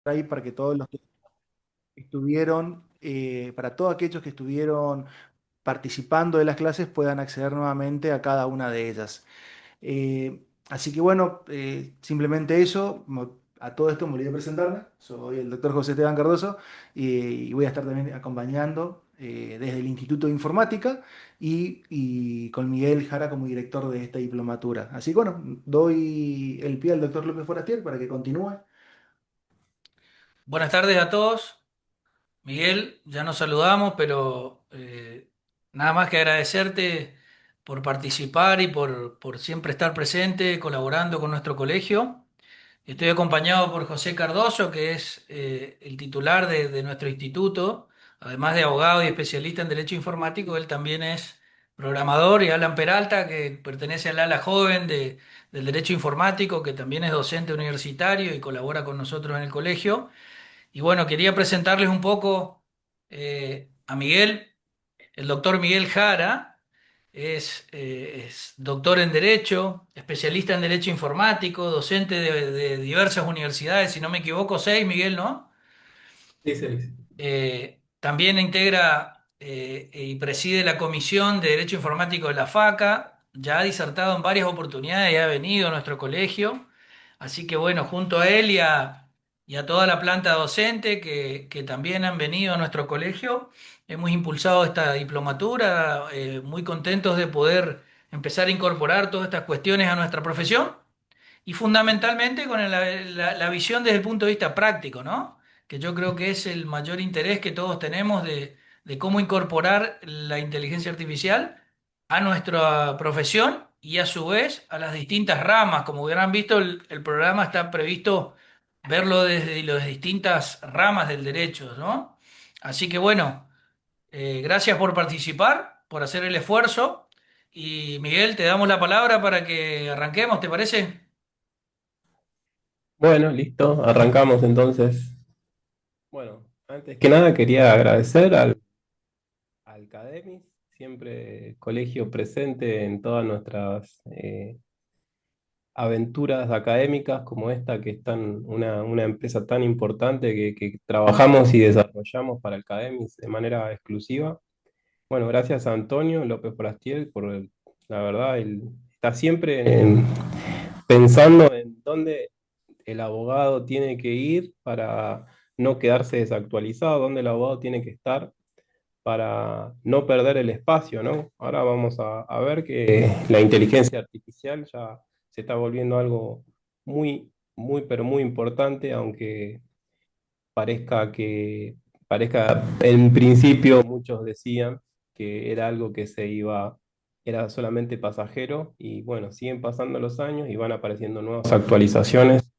ahí para que todos los que estuvieron, para todos aquellos que estuvieron participando de las clases puedan acceder nuevamente a cada una de ellas. Así que bueno, simplemente eso. A todo esto me olvidé presentarme. Soy el doctor José Esteban Cardoso y voy a estar también acompañando desde el Instituto de Informática y con Miguel Jara como director de esta diplomatura. Así que bueno, doy el pie al doctor López Forastier para que continúe. Buenas tardes a todos. Miguel, ya nos saludamos, pero nada más que agradecerte por participar y por siempre estar presente, colaborando con nuestro colegio. Estoy acompañado por José Cardoso, que es el titular de nuestro instituto. Además de abogado y especialista en Derecho Informático, él también es programador, y Alan Peralta, que pertenece al ala joven del Derecho Informático, que también es docente universitario y colabora con nosotros en el colegio. Y bueno, quería presentarles un poco a Miguel. El doctor Miguel Jara es doctor en Derecho, especialista en Derecho Informático, docente de diversas universidades, si no me equivoco, seis, Miguel, ¿no? Sí, sí. También integra y preside la Comisión de Derecho Informático de la FACA. Ya ha disertado en varias oportunidades y ha venido a nuestro colegio. Así que bueno, junto a él y a toda la planta docente que también han venido a nuestro colegio, hemos impulsado esta diplomatura, muy contentos de poder empezar a incorporar todas estas cuestiones a nuestra profesión. Y fundamentalmente con la visión desde el punto de vista práctico, ¿no? Que yo creo que es el mayor interés que todos tenemos de cómo incorporar la inteligencia artificial a nuestra profesión y a su vez a las distintas ramas. Como habrán visto, el programa está previsto verlo desde las distintas ramas del derecho, ¿no? Así que bueno, gracias por participar, por hacer el esfuerzo. Y Miguel, te damos la palabra para que arranquemos, ¿te parece? Bueno, listo, arrancamos entonces. Bueno, antes que nada quería agradecer al Cademis, siempre colegio presente en todas nuestras aventuras académicas como esta, que es una empresa tan importante que trabajamos y desarrollamos para el Cademis de manera exclusiva. Bueno, gracias a Antonio López Forastier la verdad, él está siempre pensando en dónde el abogado tiene que ir para no quedarse desactualizado, dónde el abogado tiene que estar para no perder el espacio, ¿no? Ahora vamos a ver que la inteligencia artificial ya se está volviendo algo pero muy importante, aunque parezca parezca, en principio muchos decían que era algo que era solamente pasajero, y bueno, siguen pasando los años y van apareciendo nuevas actualizaciones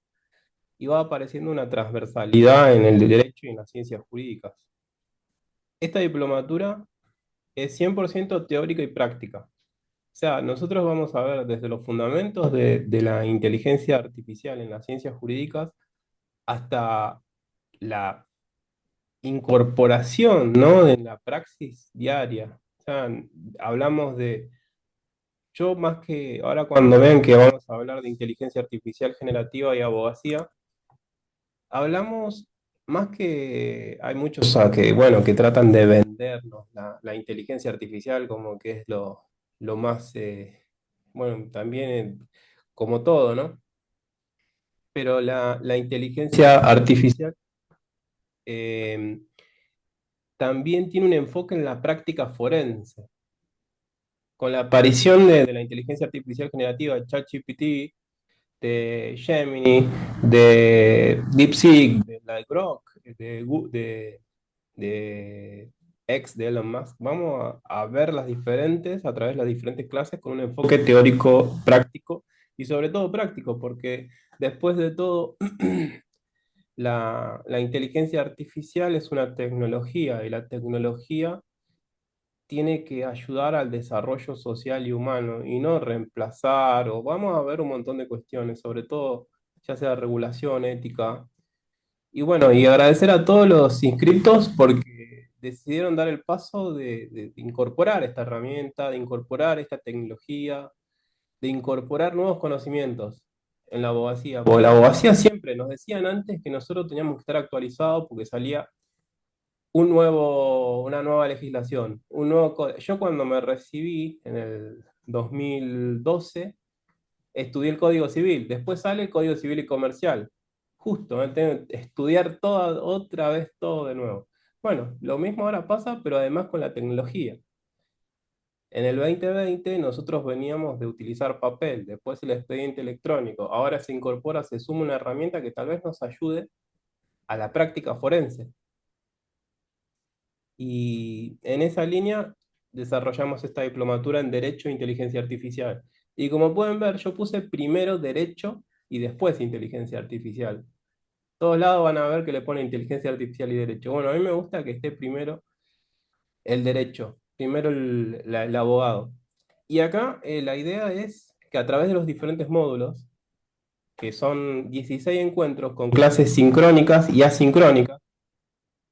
y va apareciendo una transversalidad en el derecho y en las ciencias jurídicas. Esta diplomatura es 100% teórica y práctica. O sea, nosotros vamos a ver desde los fundamentos de la inteligencia artificial en las ciencias jurídicas hasta la incorporación, ¿no? En la praxis diaria. O sea, hablamos yo más que ahora cuando vean que vamos a hablar de inteligencia artificial generativa y abogacía, hablamos más que hay muchos bueno, que tratan de vendernos la inteligencia artificial como que es lo más, bueno, también como todo, ¿no? Pero la inteligencia artificial eh, también tiene un enfoque en la práctica forense. Con la aparición de la inteligencia artificial generativa, de ChatGPT, de Gemini, de DeepSeek, de la de Grok, de X de Elon Musk. Vamos a ver a través de las diferentes clases con un enfoque teórico práctico y sobre todo práctico, porque después de todo, la inteligencia artificial es una tecnología y la tecnología tiene que ayudar al desarrollo social y humano y no reemplazar, o vamos a ver un montón de cuestiones, sobre todo ya sea regulación, ética. Y bueno, y agradecer a todos los inscriptos porque decidieron dar el paso de incorporar esta herramienta, de incorporar esta tecnología, de incorporar nuevos conocimientos. en la abogacía. Porque la abogacía siempre nos decían antes que nosotros teníamos que estar actualizados porque salía una nueva legislación, un nuevo Yo cuando me recibí en el 2012 estudié el Código Civil, después sale el Código Civil y Comercial. Justo, me tengo que estudiar otra vez todo de nuevo. Bueno, lo mismo ahora pasa, pero además con la tecnología. En el 2020 nosotros veníamos de utilizar papel, después el expediente electrónico, ahora se incorpora, se suma una herramienta que tal vez nos ayude a la práctica forense. Y en esa línea desarrollamos esta diplomatura en Derecho e Inteligencia Artificial. Y como pueden ver, yo puse primero Derecho y después Inteligencia Artificial. Todos lados van a ver que le pone Inteligencia Artificial y Derecho. Bueno, a mí me gusta que esté primero el Derecho, primero el abogado. Y acá la idea es que a través de los diferentes módulos, que son 16 encuentros con clases sincrónicas y asincrónicas,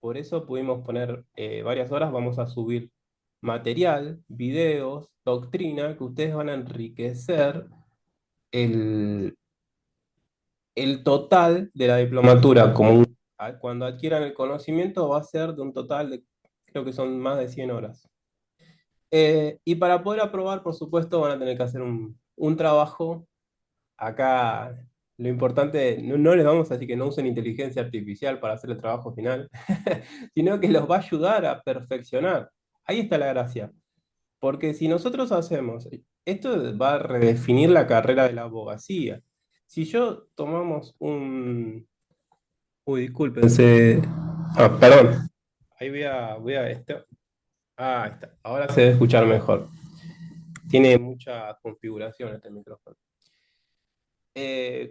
por eso pudimos poner varias horas, vamos a subir material, videos, doctrina, que ustedes van a enriquecer el, el total de la diplomatura. Cuando adquieran el conocimiento va a ser de un total de, creo que son más de 100 horas. Y para poder aprobar, por supuesto, van a tener que hacer un trabajo. Acá lo importante, no les vamos a decir que no usen inteligencia artificial para hacer el trabajo final, sino que los va a ayudar a perfeccionar. Ahí está la gracia. Porque si nosotros hacemos, esto va a redefinir la carrera de la abogacía. Si yo tomamos un... Uy, discúlpense. Perdón. Ahí voy a esto. Ahí está. Ahora se debe escuchar mejor. Tiene mucha configuración este micrófono.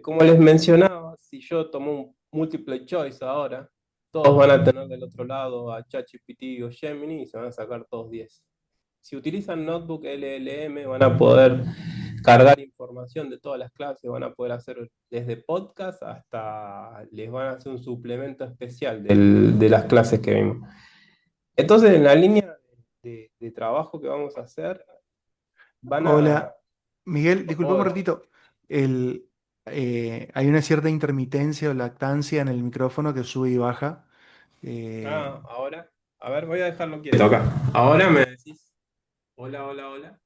Como les mencionaba, si yo tomo un multiple choice ahora, todos van a tener del otro lado a ChatGPT o Gemini y se van a sacar todos 10. Si utilizan Notebook LLM, van a poder cargar información de todas las clases, van a poder hacer desde podcast hasta les van a hacer un suplemento especial de las clases que vimos. Entonces, en la línea de trabajo que vamos a hacer, van a... Hola, Miguel, disculpame un Hola. ratito. Hay una cierta intermitencia o lactancia en el micrófono que sube y baja. Eh, Ahora, a ver, voy a dejarlo quieto acá. Ahora me decís, hola, hola, hola.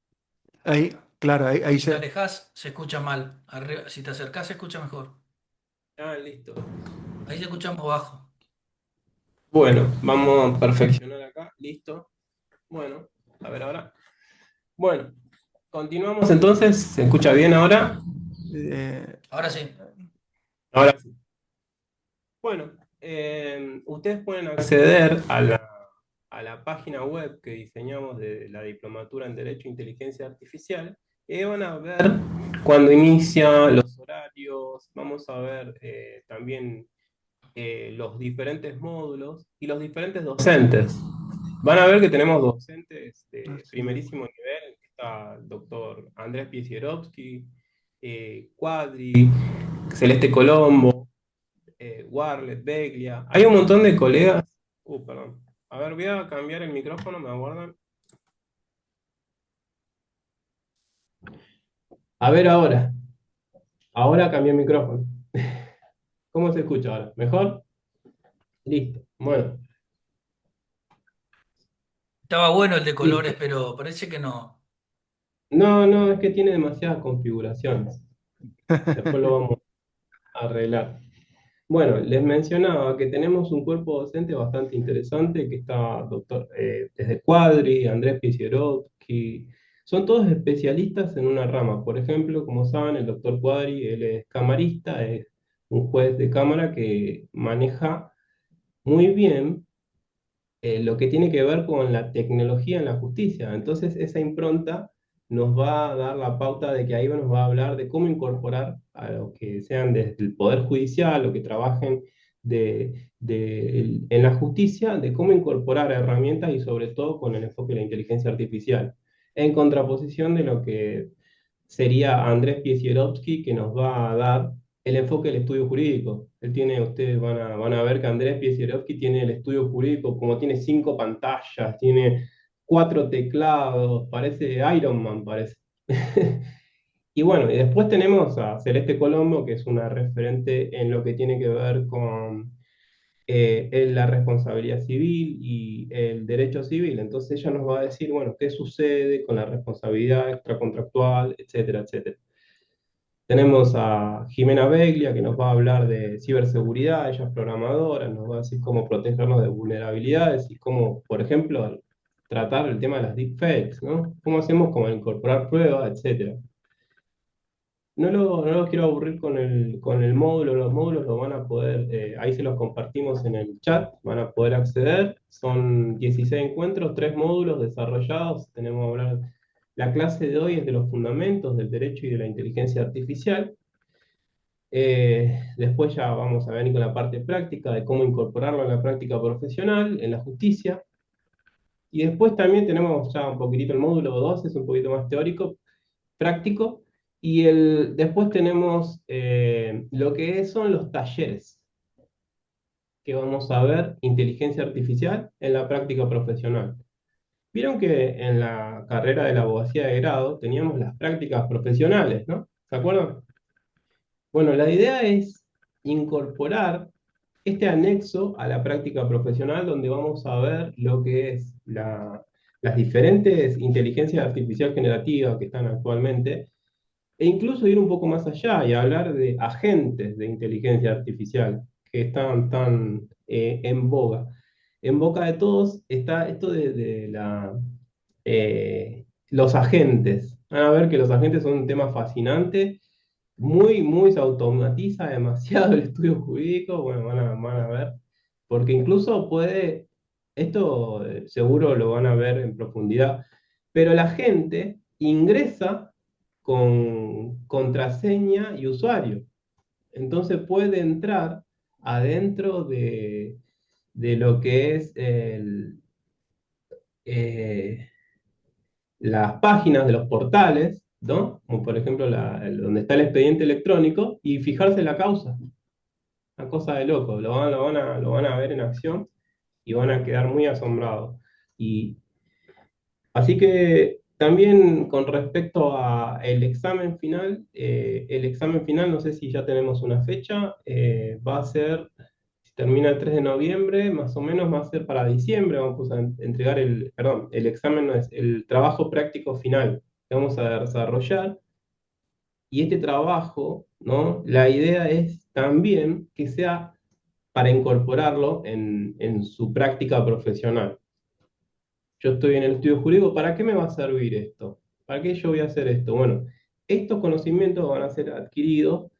ahí, claro, ahí Si te se... alejas, se escucha mal. Si te acercás, se escucha mejor. Listo. Ahí se escuchamos bajo. Bueno, vamos a perfeccionar acá, listo. Bueno, a ver ahora. Bueno, continuamos entonces. ¿Se escucha bien ahora? eh, Ahora sí. Ahora sí. Bueno, ustedes pueden acceder a la página web que diseñamos de la Diplomatura en Derecho e Inteligencia Artificial y ahí van a ver cuándo inicia, los horarios, vamos a ver también los diferentes módulos y los diferentes docentes. Van a ver que tenemos docentes ah, de sí. primerísimo nivel, está el doctor Andrés Piesierovsky, Cuadri, Celeste Colombo, Warlet, Beglia. Hay un montón de colegas. Perdón. A ver, voy a cambiar el micrófono, me aguardan. A ver ahora. Ahora cambié el micrófono. ¿Cómo se escucha ahora? ¿Mejor? Listo. Bueno, Estaba bueno el de colores, listo. pero parece que no. No, no, es que tiene demasiadas configuraciones. Después lo vamos a arreglar. Bueno, les mencionaba que tenemos un cuerpo docente bastante interesante, que está desde Cuadri, Andrés Pisierovsky, son todos especialistas en una rama. Por ejemplo, como saben, el doctor Cuadri, él es camarista, es un juez de cámara que maneja muy bien lo que tiene que ver con la tecnología en la justicia. Entonces, esa impronta nos va a dar la pauta de que ahí nos va a hablar de cómo incorporar a los que sean desde el Poder Judicial o que trabajen en la justicia, de cómo incorporar herramientas y sobre todo con el enfoque de la inteligencia artificial, en contraposición de lo que sería Andrés Piesierovsky, que nos va a dar el enfoque del estudio jurídico. Ustedes van a ver que Andrés Piesierovsky tiene el estudio jurídico, como tiene 5 pantallas, tiene 4 teclados, parece Iron Man, parece. Y bueno, y después tenemos a Celeste Colombo, que es una referente en lo que tiene que ver con la responsabilidad civil y el derecho civil. Entonces ella nos va a decir, bueno, qué sucede con la responsabilidad extracontractual, etcétera, etcétera. Tenemos a Jimena Beglia, que nos va a hablar de ciberseguridad, ella es programadora, nos va a decir cómo protegernos de vulnerabilidades y cómo, por ejemplo, tratar el tema de las deepfakes, ¿no? ¿Cómo hacemos como incorporar pruebas, etcétera? No los quiero aburrir con el módulo, los módulos lo van a poder, ahí se los compartimos en el chat, van a poder acceder, son 16 encuentros, 3 módulos desarrollados, tenemos que hablar, la clase de hoy es de los fundamentos del derecho y de la inteligencia artificial. Después ya vamos a venir con la parte práctica de cómo incorporarlo en la práctica profesional, en la justicia. Y después también tenemos ya un poquitito el módulo 2, es un poquito más teórico, práctico. Y después tenemos lo que son los talleres, que vamos a ver inteligencia artificial en la práctica profesional. Vieron que en la carrera de la abogacía de grado teníamos las prácticas profesionales, ¿no? ¿Se acuerdan? Bueno, la idea es incorporar este anexo a la práctica profesional donde vamos a ver lo que es las diferentes inteligencias artificial generativas que están actualmente e incluso ir un poco más allá y hablar de agentes de inteligencia artificial que están tan en boga. En boca de todos está esto los agentes. Van a ver que los agentes son un tema fascinante, muy se automatiza demasiado el estudio jurídico, bueno, van a ver, porque incluso puede, esto seguro lo van a ver en profundidad, pero la gente ingresa con contraseña y usuario, entonces puede entrar adentro de lo que es eh, las páginas de los portales, ¿no? Como por ejemplo donde está el expediente electrónico, y fijarse la causa. Una cosa de loco, lo van a ver en acción y van a quedar muy asombrados. Y así que también con respecto a el examen final, no sé si ya tenemos una fecha, va a ser, si termina el 3 de noviembre, más o menos va a ser para diciembre, vamos a entregar perdón, el examen no es, el trabajo práctico final que vamos a desarrollar. Y este trabajo, ¿no? La idea es también que sea para incorporarlo en su práctica profesional. Yo estoy en el estudio jurídico, ¿para qué me va a servir esto? ¿Para qué yo voy a hacer esto? Bueno, estos conocimientos van a ser adquiridos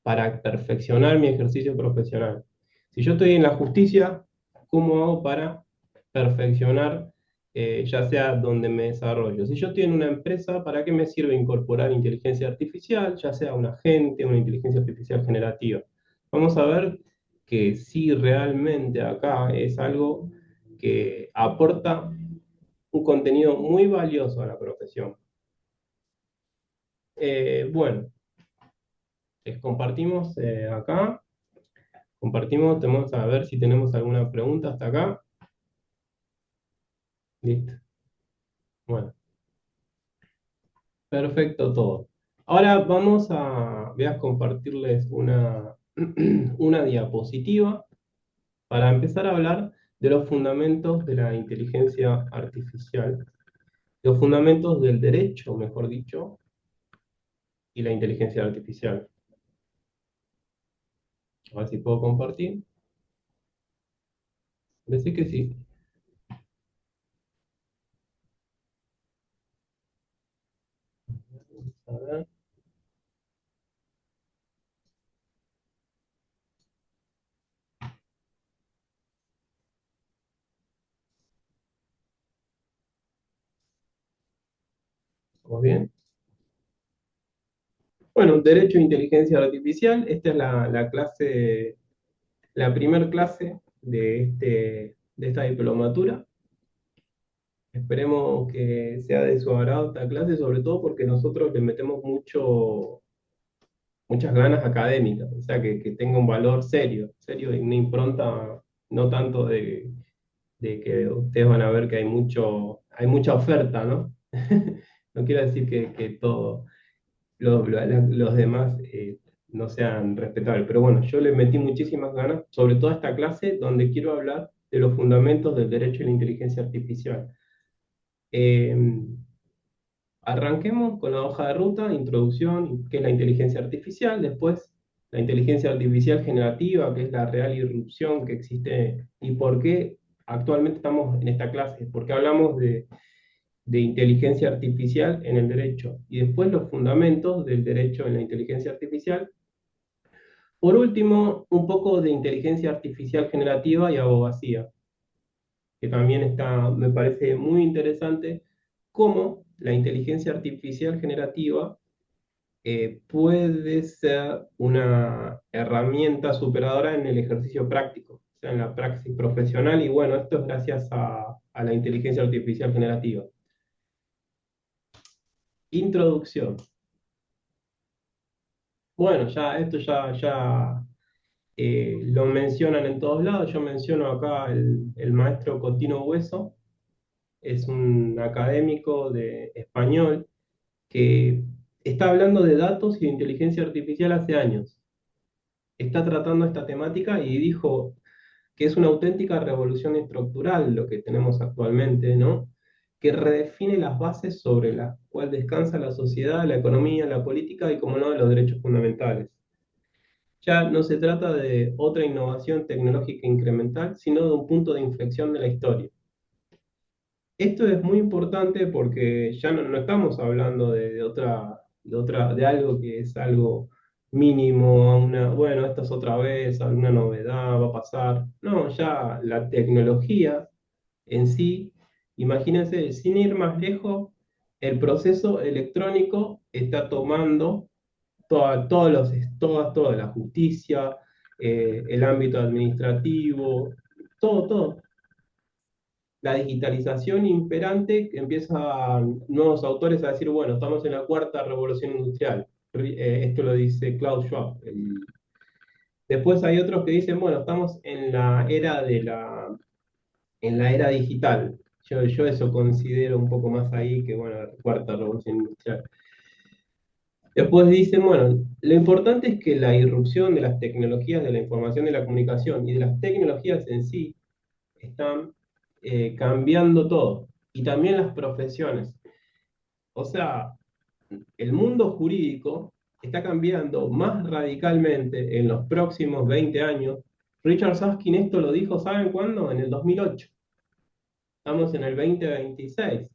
para perfeccionar mi ejercicio profesional. Si yo estoy en la justicia, ¿cómo hago para perfeccionar, ya sea donde me desarrollo? Si yo estoy en una empresa, ¿para qué me sirve incorporar inteligencia artificial, ya sea un agente, una inteligencia artificial generativa? Vamos a ver que sí realmente acá es algo que aporta un contenido muy valioso a la profesión. Bueno, les compartimos acá, compartimos, vamos a ver si tenemos alguna pregunta hasta acá. Listo. Bueno, perfecto todo. Ahora voy a compartirles una diapositiva para empezar a hablar de los fundamentos de la inteligencia artificial, los fundamentos del derecho, mejor dicho, y la inteligencia artificial. A ver si puedo compartir. Decir que sí. A ver, ¿vamos bien? Bueno, Derecho e Inteligencia Artificial, esta es la clase, la primer clase de esta diplomatura. Esperemos que sea de su agrado esta clase, sobre todo porque nosotros le metemos muchas ganas académicas, o sea, que tenga un valor serio, serio y una impronta, no tanto de que ustedes van a ver que hay mucha oferta, ¿no? No quiero decir que todo. los demás no sean respetables. Pero bueno, yo le metí muchísimas ganas, sobre todo a esta clase donde quiero hablar de los fundamentos del derecho y la inteligencia artificial. Eh, Arranquemos con la hoja de ruta, introducción, qué es la inteligencia artificial, después la inteligencia artificial generativa, que es la real irrupción que existe y por qué actualmente estamos en esta clase, porque hablamos de inteligencia artificial en el derecho y después los fundamentos del derecho en la inteligencia artificial. Por último, un poco de inteligencia artificial generativa y abogacía, que también está, me parece muy interesante, cómo la inteligencia artificial generativa puede ser una herramienta superadora en el ejercicio práctico, o sea, en la praxis profesional, y bueno, esto es gracias a la inteligencia artificial generativa. Introducción. Bueno, ya esto ya lo mencionan en todos lados. Yo menciono acá el maestro Cotino Hueso, es un académico de español que está hablando de datos y de inteligencia artificial hace años. Está tratando esta temática y dijo que es una auténtica revolución estructural lo que tenemos actualmente, ¿no? Que redefine las bases sobre las cuales descansa la sociedad, la economía, la política y, como no, los derechos fundamentales. Ya no se trata de otra innovación tecnológica incremental, sino de un punto de inflexión de la historia. Esto es muy importante porque ya no estamos hablando de algo que es algo mínimo, bueno, esto es otra vez, alguna novedad va a pasar. No, ya la tecnología en sí, imagínense, sin ir más lejos, el proceso electrónico está tomando toda la justicia, el ámbito administrativo, todo. La digitalización imperante que empiezan nuevos autores a decir, bueno, estamos en la cuarta revolución industrial. Esto lo dice Klaus Schwab. Después hay otros que dicen, bueno, estamos en la era en la era digital. Yo eso considero un poco más ahí que, bueno, la cuarta revolución industrial. Después dicen, bueno, lo importante es que la irrupción de las tecnologías de la información y de la comunicación y de las tecnologías en sí están cambiando todo. Y también las profesiones. O sea, el mundo jurídico está cambiando más radicalmente en los próximos 20 años. Richard Susskind esto lo dijo, ¿saben cuándo? En el 2008. Estamos en el 2026.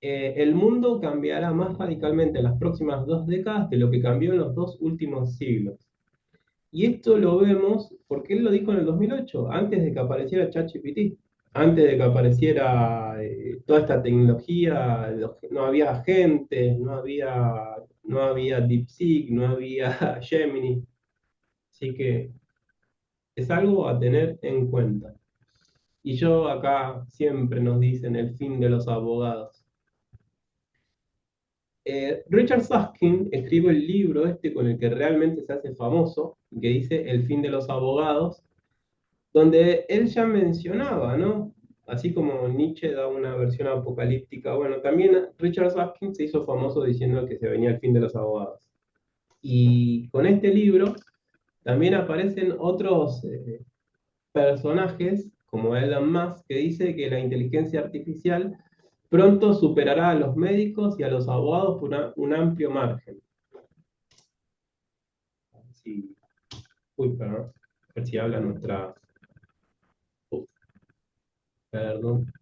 El mundo cambiará más radicalmente en las próximas 2 décadas de lo que cambió en los 2 últimos siglos. Y esto lo vemos porque él lo dijo en el 2008, antes de que apareciera ChatGPT, antes de que apareciera toda esta tecnología, no había agentes, no había DeepSeek, no había Gemini. Así que es algo a tener en cuenta. Y yo acá siempre nos dicen el fin de los abogados. Richard Susskind escribe el libro este con el que realmente se hace famoso, que dice El fin de los abogados, donde él ya mencionaba, ¿no? Así como Nietzsche da una versión apocalíptica, bueno, también Richard Susskind se hizo famoso diciendo que se venía el fin de los abogados. Y con este libro también aparecen otros personajes, como Elon Musk, que dice que la inteligencia artificial pronto superará a los médicos y a los abogados por un amplio margen. Sí. Uy, perdón. A ver si habla nuestra... Perdón.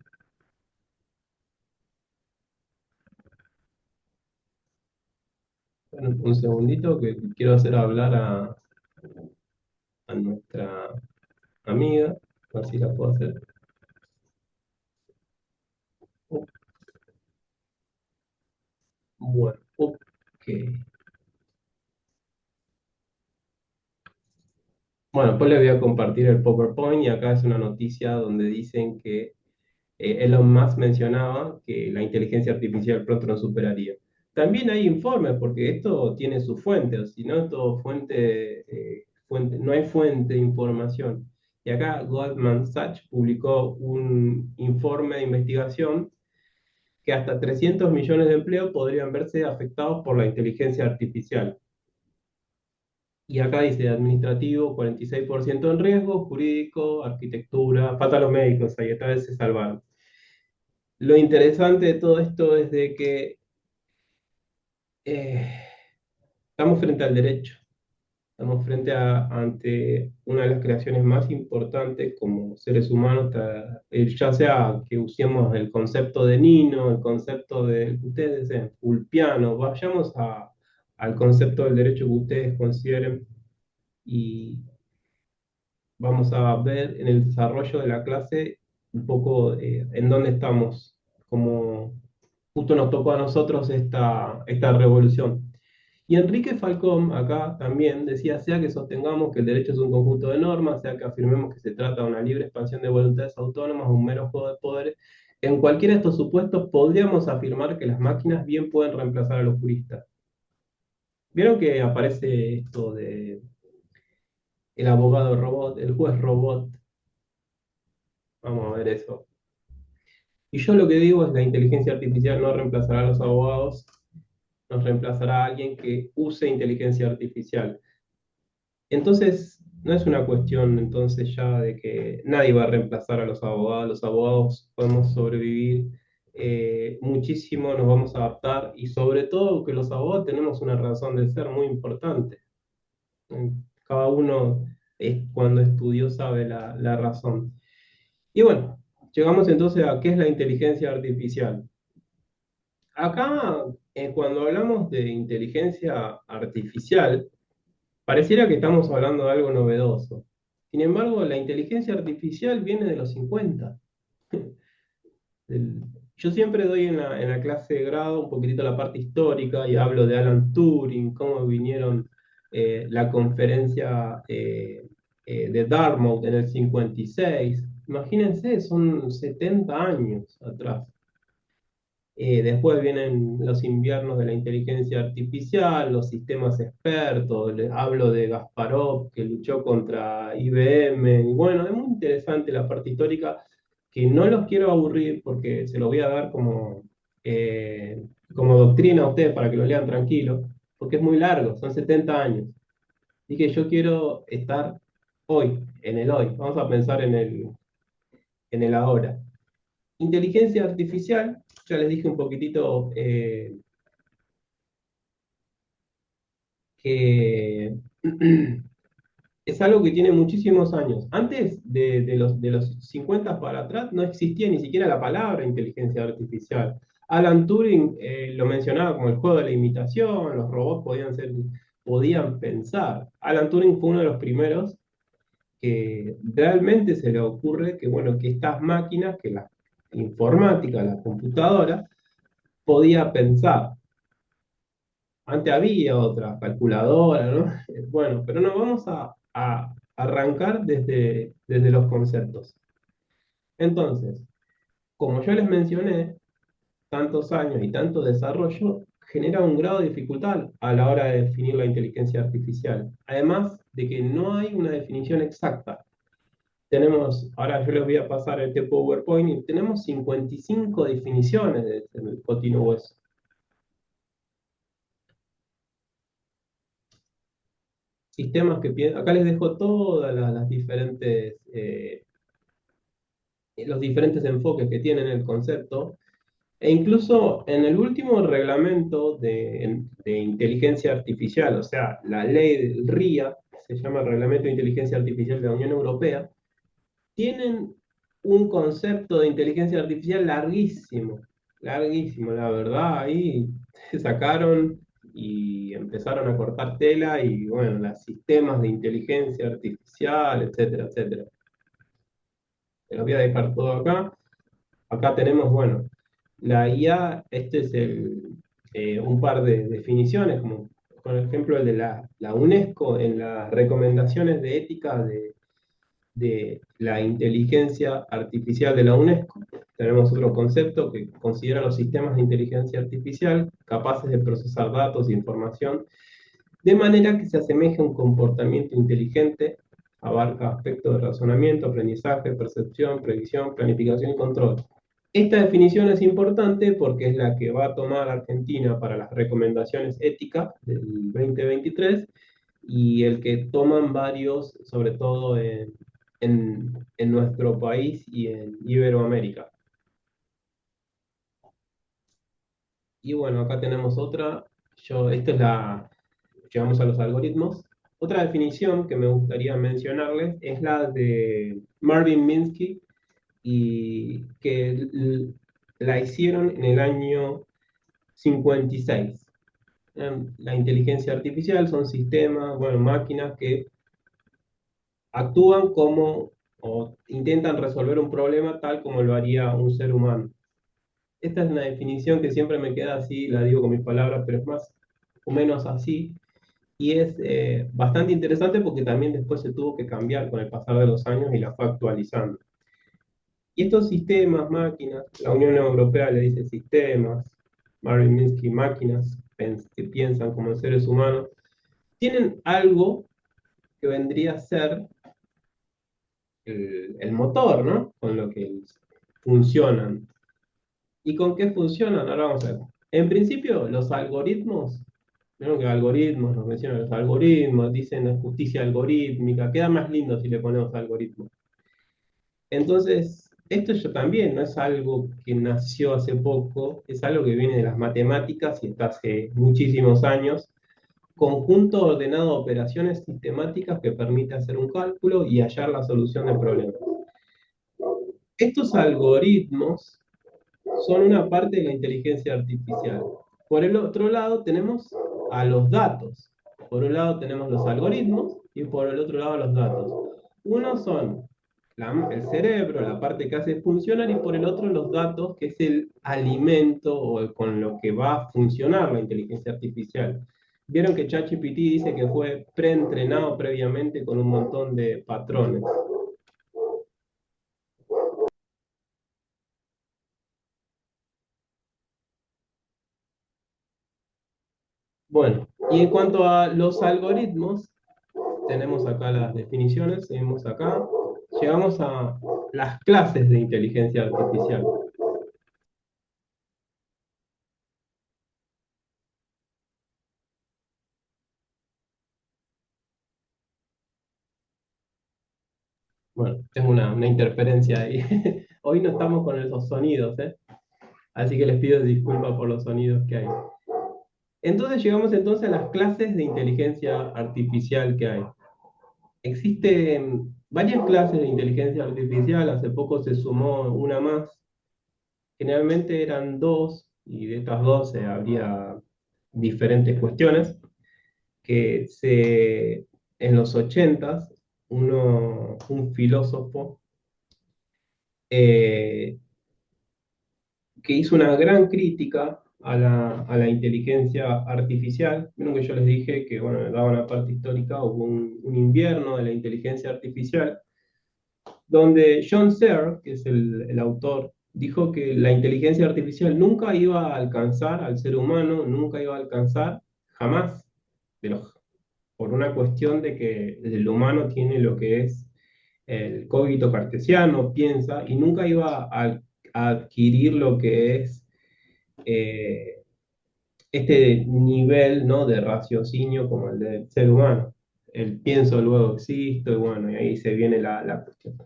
Bueno, un segundito que quiero hacer hablar a nuestra amiga, a ver si la puedo hacer. Oh, bueno, ok. Bueno, pues les voy a compartir el PowerPoint y acá es una noticia donde dicen que Elon Musk mencionaba que la inteligencia artificial pronto nos superaría. También hay informes, porque esto tiene sus fuentes, si no, todo no hay fuente de información. Y acá Goldman Sachs publicó un informe de investigación que hasta 300 millones de empleos podrían verse afectados por la inteligencia artificial. Y acá dice administrativo, 46% en riesgo, jurídico, arquitectura, faltan los médicos, ahí esta vez se salvaron. Lo interesante de todo esto es de que eh, estamos frente al derecho, estamos ante una de las creaciones más importantes como seres humanos, ya sea que usemos el concepto de Nino, el concepto de, ustedes dicen, Ulpiano, vayamos al concepto del derecho que ustedes consideren y vamos a ver en el desarrollo de la clase un poco en dónde estamos, como justo nos tocó a nosotros esta revolución. Y Enrique Falcón acá también decía, sea que sostengamos que el derecho es un conjunto de normas, sea que afirmemos que se trata de una libre expansión de voluntades autónomas o un mero juego de poderes, en cualquiera de estos supuestos podríamos afirmar que las máquinas bien pueden reemplazar a los juristas. ¿Vieron que aparece esto de el abogado robot, el juez robot? Vamos a ver eso. Y yo lo que digo es la inteligencia artificial no reemplazará a los abogados, nos reemplazará a alguien que use inteligencia artificial. Entonces, no es una cuestión entonces ya de que nadie va a reemplazar a los abogados podemos sobrevivir muchísimo, nos vamos a adaptar y sobre todo que los abogados tenemos una razón de ser muy importante. Cada uno cuando estudió sabe la razón. Y bueno, llegamos entonces a qué es la inteligencia artificial. Acá, cuando hablamos de inteligencia artificial, pareciera que estamos hablando de algo novedoso. Sin embargo, la inteligencia artificial viene de los 50. Del- Yo siempre doy en la clase de grado un poquitito la parte histórica y hablo de Alan Turing, cómo vinieron la conferencia de Dartmouth en el 56. Imagínense, son 70 años atrás. Después vienen los inviernos de la inteligencia artificial, los sistemas expertos, les hablo de Kasparov que luchó contra IBM, y bueno, es muy interesante la parte histórica, que no los quiero aburrir porque se los voy a dar como doctrina a ustedes para que lo lean tranquilo, porque es muy largo, son 70 años. Así que yo quiero estar hoy, en el hoy, vamos a pensar en el ahora. Inteligencia artificial, ya les dije un poquitito que es algo que tiene muchísimos años. Antes de los 50 para atrás no existía ni siquiera la palabra inteligencia artificial. Alan Turing lo mencionaba como el juego de la imitación, los robots podían pensar. Alan Turing fue uno de los primeros que realmente se le ocurre que, bueno, que estas máquinas, que la informática, la computadora, podía pensar. Antes había otra calculadora, ¿no? Bueno, pero no, vamos a arrancar desde los conceptos. Entonces, como yo les mencioné, tantos años y tanto desarrollo genera un grado de dificultad a la hora de definir la inteligencia artificial. Además de que no hay una definición exacta. Tenemos, ahora yo les voy a pasar este PowerPoint y tenemos 55 definiciones del continuo hueso. Sistemas que piensan, acá les dejo todas las diferentes, los diferentes enfoques que tienen el concepto, e incluso en el último reglamento de inteligencia artificial, o sea, la ley del RIA, se llama Reglamento de Inteligencia Artificial de la Unión Europea, tienen un concepto de inteligencia artificial larguísimo, larguísimo, la verdad, ahí se sacaron y empezaron a cortar tela y bueno, los sistemas de inteligencia artificial, etcétera, etcétera. Te lo voy a dejar todo acá. Acá tenemos, bueno, la IA, este es un par de definiciones, como por ejemplo el de la UNESCO en las recomendaciones de ética de la inteligencia artificial de la UNESCO. Tenemos otro concepto que considera los sistemas de inteligencia artificial capaces de procesar datos e información de manera que se asemeje a un comportamiento inteligente, abarca aspectos de razonamiento, aprendizaje, percepción, previsión, planificación y control. Esta definición es importante porque es la que va a tomar Argentina para las recomendaciones éticas del 2023 y el que toman varios, sobre todo en nuestro país y en Iberoamérica. Y bueno, acá tenemos otra. Esta es llegamos a los algoritmos. Otra definición que me gustaría mencionarles es la de Marvin Minsky y que la hicieron en el año 56. La inteligencia artificial son sistemas, bueno, máquinas que actúan como o intentan resolver un problema tal como lo haría un ser humano. Esta es una definición que siempre me queda así, la digo con mis palabras, pero es más o menos así. Y es bastante interesante porque también después se tuvo que cambiar con el pasar de los años y la fue actualizando. Y estos sistemas, máquinas, la Unión Europea le dice sistemas, Marvin Minsky máquinas, que piensan como seres humanos, tienen algo que vendría a ser el motor, ¿no? Con lo que funcionan. ¿Y con qué funcionan? Ahora vamos a ver. En principio, los algoritmos, vieron que algoritmos, nos mencionan los algoritmos, dicen justicia algorítmica, queda más lindo si le ponemos algoritmos. Entonces, esto ya también no es algo que nació hace poco, es algo que viene de las matemáticas y está hace muchísimos años. Conjunto ordenado de operaciones sistemáticas que permite hacer un cálculo y hallar la solución de problemas. Estos algoritmos son una parte de la inteligencia artificial. Por el otro lado tenemos a los datos. Por un lado tenemos los algoritmos y por el otro lado los datos. Uno son el cerebro, la parte que hace funcionar, y por el otro los datos, que es el alimento o con lo que va a funcionar la inteligencia artificial. Vieron que ChatGPT dice que fue preentrenado previamente con un montón de patrones. Bueno, y en cuanto a los algoritmos, tenemos acá las definiciones, seguimos acá, llegamos a las clases de inteligencia artificial. Bueno, tengo una interferencia ahí. Hoy no estamos con esos sonidos, ¿eh? Así que les pido disculpas por los sonidos que hay. Entonces llegamos entonces a las clases de inteligencia artificial que hay. Existen varias clases de inteligencia artificial, hace poco se sumó una más. Generalmente eran dos, y de estas dos habría diferentes cuestiones, en los 80 un filósofo eh, que hizo una gran crítica a la inteligencia artificial. Vieron que yo les dije que, bueno, daba una parte histórica, hubo un invierno de la inteligencia artificial, donde John Searle, que es el autor, dijo que la inteligencia artificial nunca iba a alcanzar al ser humano, nunca iba a alcanzar jamás, pero por una cuestión de que el humano tiene lo que es el cogito cartesiano, piensa, y nunca iba a adquirir lo que es eh, este nivel, ¿no?, de raciocinio como el del ser humano. El pienso, luego existo, y bueno, y ahí se viene la cuestión.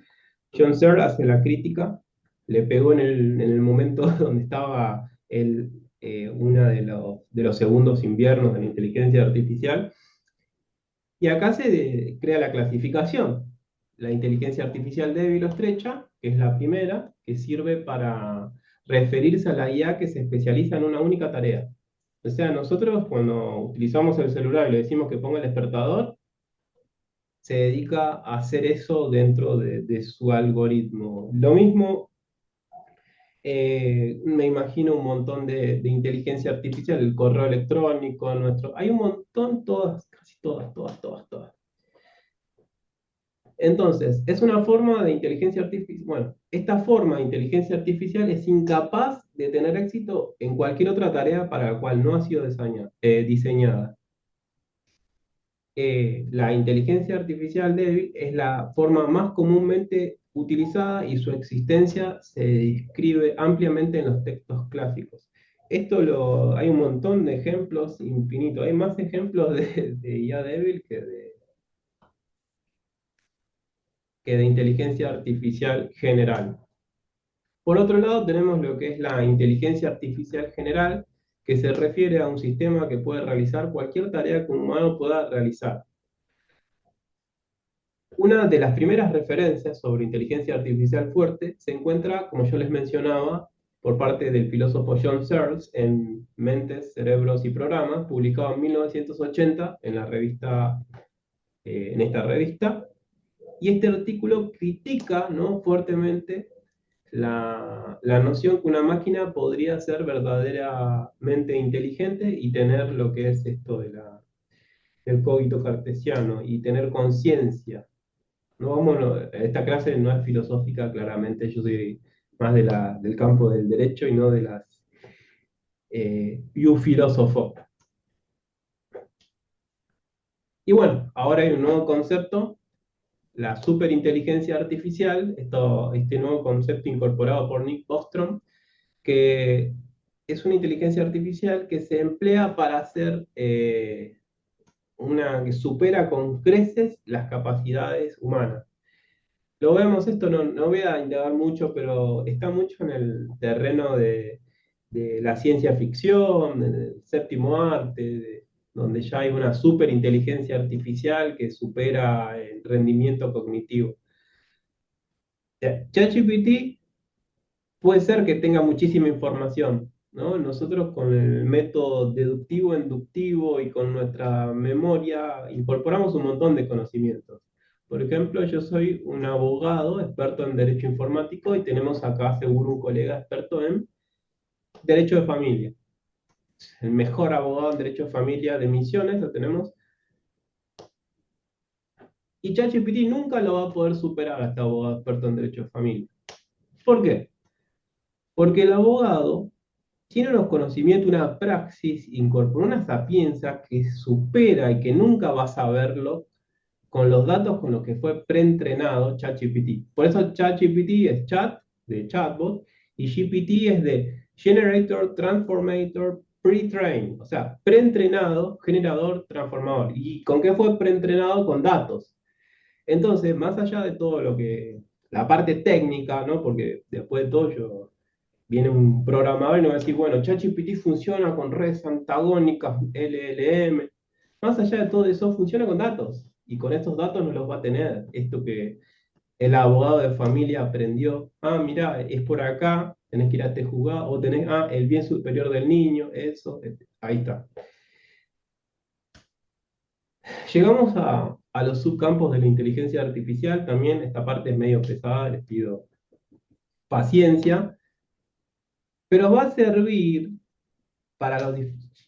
John Searle hace la crítica, le pegó en el momento donde estaba uno de los segundos inviernos de la inteligencia artificial, y acá se crea la clasificación. La inteligencia artificial débil o estrecha, que es la primera, que sirve para referirse a la IA que se especializa en una única tarea. O sea, nosotros cuando utilizamos el celular y le decimos que ponga el despertador, se dedica a hacer eso dentro de su algoritmo. Lo mismo, me imagino un montón de inteligencia artificial, el correo electrónico, hay un montón, todas, casi todas, todas, todas, todas. Entonces, es una forma de inteligencia artificial. Bueno, esta forma de inteligencia artificial es incapaz de tener éxito en cualquier otra tarea para la cual no ha sido diseñada. la inteligencia artificial débil es la forma más comúnmente utilizada y su existencia se describe ampliamente en los textos clásicos. Hay un montón de ejemplos infinitos. Hay más ejemplos de IA débil que de inteligencia artificial general. Por otro lado, tenemos lo que es la inteligencia artificial general, que se refiere a un sistema que puede realizar cualquier tarea que un humano pueda realizar. Una de las primeras referencias sobre inteligencia artificial fuerte se encuentra, como yo les mencionaba, por parte del filósofo John Searles en Mentes, Cerebros y Programas, publicado en 1980 en la revista, en esta revista. Y este artículo critica, ¿no?, fuertemente la noción que una máquina podría ser verdaderamente inteligente y tener lo que es esto del cogito cartesiano y tener conciencia. Esta clase no es filosófica, claramente, yo soy más del campo del derecho y no de las filósofo. Y bueno, ahora hay un nuevo concepto, la superinteligencia artificial, este nuevo concepto incorporado por Nick Bostrom, que es una inteligencia artificial que se emplea para hacer una que supera con creces las capacidades humanas. Lo vemos, esto no voy a indagar mucho, pero está mucho en el terreno de la ciencia ficción, del séptimo arte, donde ya hay una superinteligencia artificial que supera el rendimiento cognitivo. ChatGPT puede ser que tenga muchísima información, ¿no? Nosotros con el método deductivo, inductivo y con nuestra memoria incorporamos un montón de conocimientos. Por ejemplo, yo soy un abogado experto en derecho informático y tenemos acá seguro un colega experto en derecho de familia. El mejor abogado en derecho de familia de Misiones lo tenemos. Y ChatGPT nunca lo va a poder superar a este abogado experto en derecho de familia. ¿Por qué? Porque el abogado tiene unos conocimientos, una praxis, incorpora una sapienza que supera y que nunca vas a verlo con los datos con los que fue preentrenado ChatGPT. Por eso ChatGPT es chat, de chatbot, y GPT es de Generator, Transformator, Pre-trained, o sea, preentrenado, generador, transformador. ¿Y con qué fue preentrenado? Con datos. Entonces, más allá de todo lo que, la parte técnica, ¿no? Porque después de todo yo viene un programador y nos va a decir, bueno, ChatGPT funciona con redes antagónicas, LLM. Más allá de todo eso, funciona con datos. Y con estos datos no los va a tener. Esto que el abogado de familia aprendió. Ah, mira, es por acá, tenés que ir a este juzgado, o tenés, el bien superior del niño, eso, ahí está. Llegamos a los subcampos de la inteligencia artificial. También esta parte es medio pesada, les pido paciencia, pero va a servir para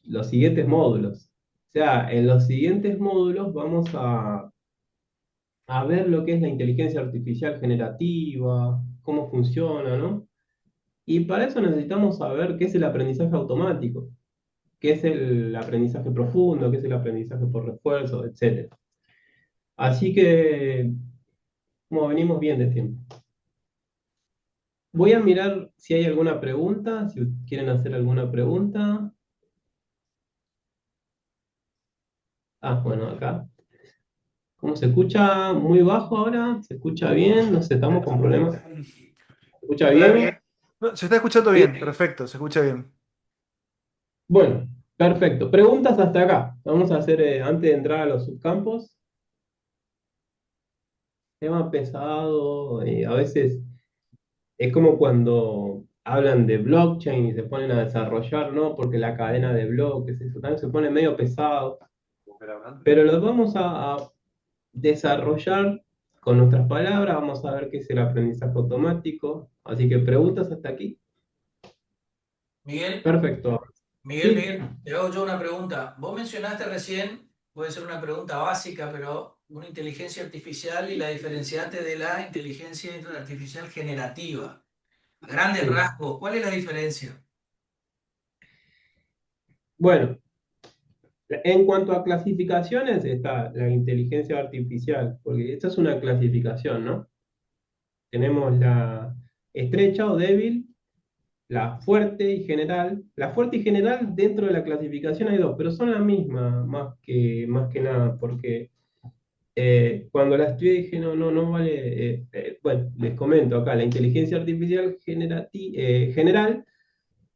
los siguientes módulos. O sea, en los siguientes módulos vamos a ver lo que es la inteligencia artificial generativa, cómo funciona, ¿no? Y para eso necesitamos saber qué es el aprendizaje automático, qué es el aprendizaje profundo, qué es el aprendizaje por refuerzo, etc. Así que, como venimos bien de tiempo. Voy a mirar si hay alguna pregunta, si quieren hacer alguna pregunta. Bueno, acá. ¿Cómo se escucha? ¿Muy bajo ahora? ¿Se escucha bien? No sé, estamos con problemas. ¿Se escucha Hola. bien? No, se está escuchando ¿Sí? bien, perfecto, se escucha bien. Bueno, perfecto. Preguntas hasta acá. Vamos a hacer, antes de entrar a los subcampos, tema pesado. A veces es como cuando hablan de blockchain y se ponen a desarrollar, ¿no? Porque la cadena de bloques, eso también se pone medio pesado. Pero los vamos a desarrollar con nuestras palabras. Vamos a ver qué es el aprendizaje automático. Así que preguntas hasta aquí. Miguel, Perfecto. Sí, Miguel, te hago yo una pregunta. Vos mencionaste recién, puede ser una pregunta básica, pero una inteligencia artificial y la diferenciaste de la inteligencia artificial generativa. A grandes sí. rasgos, ¿cuál es la diferencia? Bueno, En cuanto a clasificaciones, está la inteligencia artificial, porque esta es una clasificación, ¿no? Tenemos la estrecha o débil, la fuerte y general. La fuerte y general dentro de la clasificación hay dos, pero son la misma más que nada, porque cuando la estudié dije, no, no, no vale. Bueno, les comento acá, la inteligencia artificial general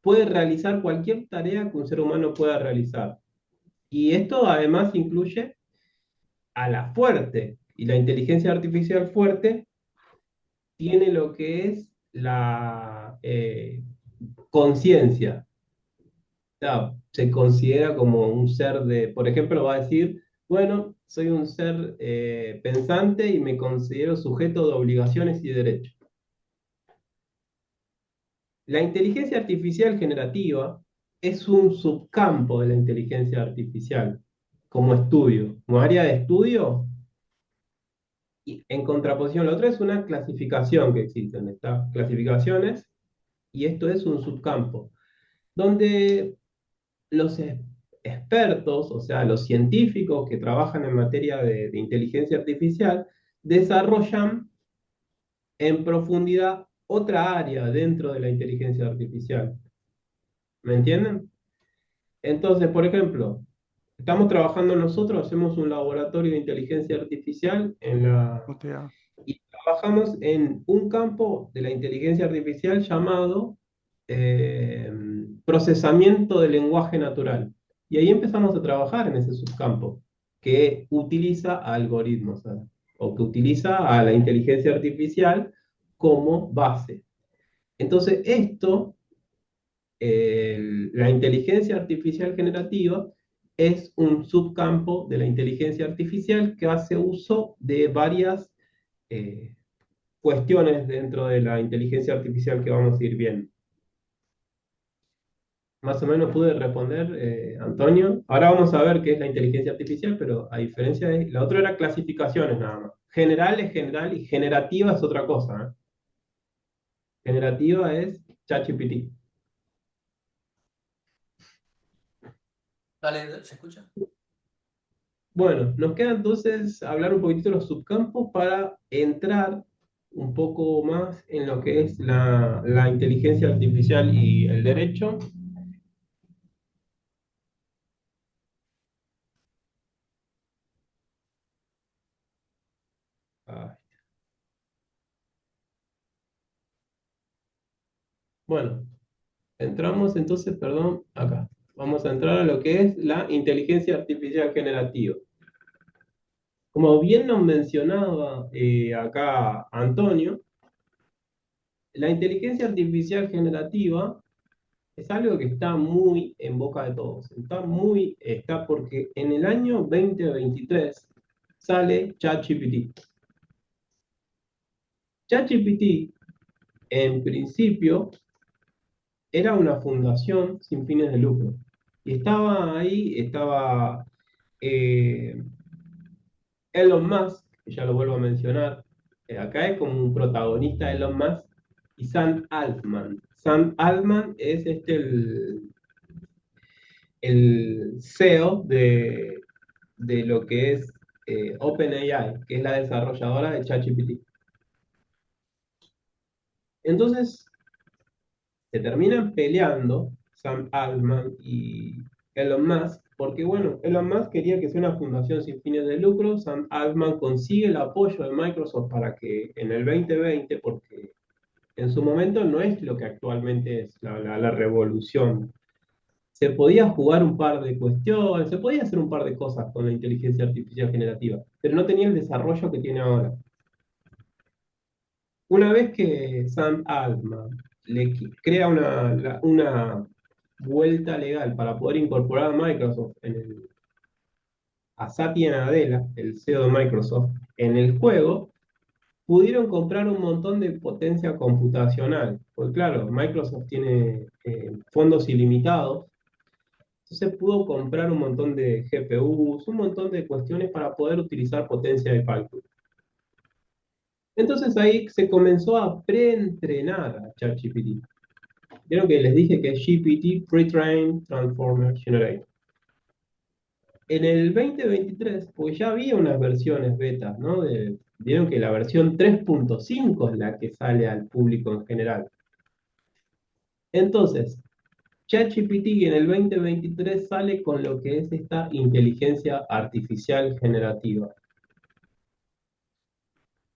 puede realizar cualquier tarea que un ser humano pueda realizar. Y esto además incluye a la fuerte. Y la inteligencia artificial fuerte tiene lo que es la conciencia. O sea, se considera como un ser de, por ejemplo, va a decir, bueno, soy un ser pensante y me considero sujeto de obligaciones y derechos. La inteligencia artificial generativa es un subcampo de la inteligencia artificial como estudio, como área de estudio, y en contraposición, la otra es una clasificación que existen, estas clasificaciones, y esto es un subcampo, donde los expertos, o sea, los científicos que trabajan en materia de inteligencia artificial, desarrollan en profundidad otra área dentro de la inteligencia artificial. ¿Me entienden? Entonces, por ejemplo, estamos trabajando nosotros, hacemos un laboratorio de inteligencia artificial O sea, y trabajamos en un campo de la inteligencia artificial llamado eh, procesamiento del lenguaje natural. Y ahí empezamos a trabajar en ese subcampo que utiliza algoritmos, ¿sabes? O que utiliza a la inteligencia artificial como base. Entonces, la inteligencia artificial generativa es un subcampo de la inteligencia artificial que hace uso de varias eh, cuestiones dentro de la inteligencia artificial que vamos a ir viendo. Más o menos pude responder, Antonio. Ahora vamos a ver qué es la inteligencia artificial, pero a diferencia de la otra era clasificaciones nada más. General es general y generativa es otra cosa, ¿eh? Generativa es ChatGPT. Dale, ¿se escucha? Bueno, nos queda entonces hablar un poquitito de los subcampos para entrar un poco más en lo que es la inteligencia artificial y el derecho. Ah, bueno, entramos entonces, perdón, acá. Vamos a entrar a lo que es la inteligencia artificial generativa. Como bien nos mencionaba acá Antonio, la inteligencia artificial generativa es algo que está muy en boca de todos. Está porque en el año 2023 sale ChatGPT. ChatGPT, en principio, era una fundación sin fines de lucro. Y estaba ahí, estaba eh, Elon Musk, que ya lo vuelvo a mencionar, acá es como un protagonista Elon Musk, y Sam Altman. Sam Altman es el CEO de lo que es OpenAI, que es la desarrolladora de ChatGPT. Entonces, se terminan peleando Sam Altman y Elon Musk, porque bueno, Elon Musk quería que sea una fundación sin fines de lucro, Sam Altman consigue el apoyo de Microsoft para que en el 2020, porque en su momento no es lo que actualmente es la revolución, se podía jugar un par de cuestiones, se podía hacer un par de cosas con la inteligencia artificial generativa, pero no tenía el desarrollo que tiene ahora. Una vez que Sam Altman crea una vuelta legal para poder incorporar a Microsoft a Satya Nadella, el CEO de Microsoft, en el juego, pudieron comprar un montón de potencia computacional. Porque claro, Microsoft tiene fondos ilimitados, entonces pudo comprar un montón de GPUs, un montón de cuestiones para poder utilizar potencia de cálculo. Entonces ahí se comenzó a preentrenar a ChatGPT. Vieron que les dije que es GPT Pre-trained Transformer Generator. en el 2023, pues ya había unas versiones betas, ¿no? Vieron que la versión 3.5 es la que sale al público en general. Entonces, ChatGPT en el 2023 sale con lo que es esta inteligencia artificial generativa.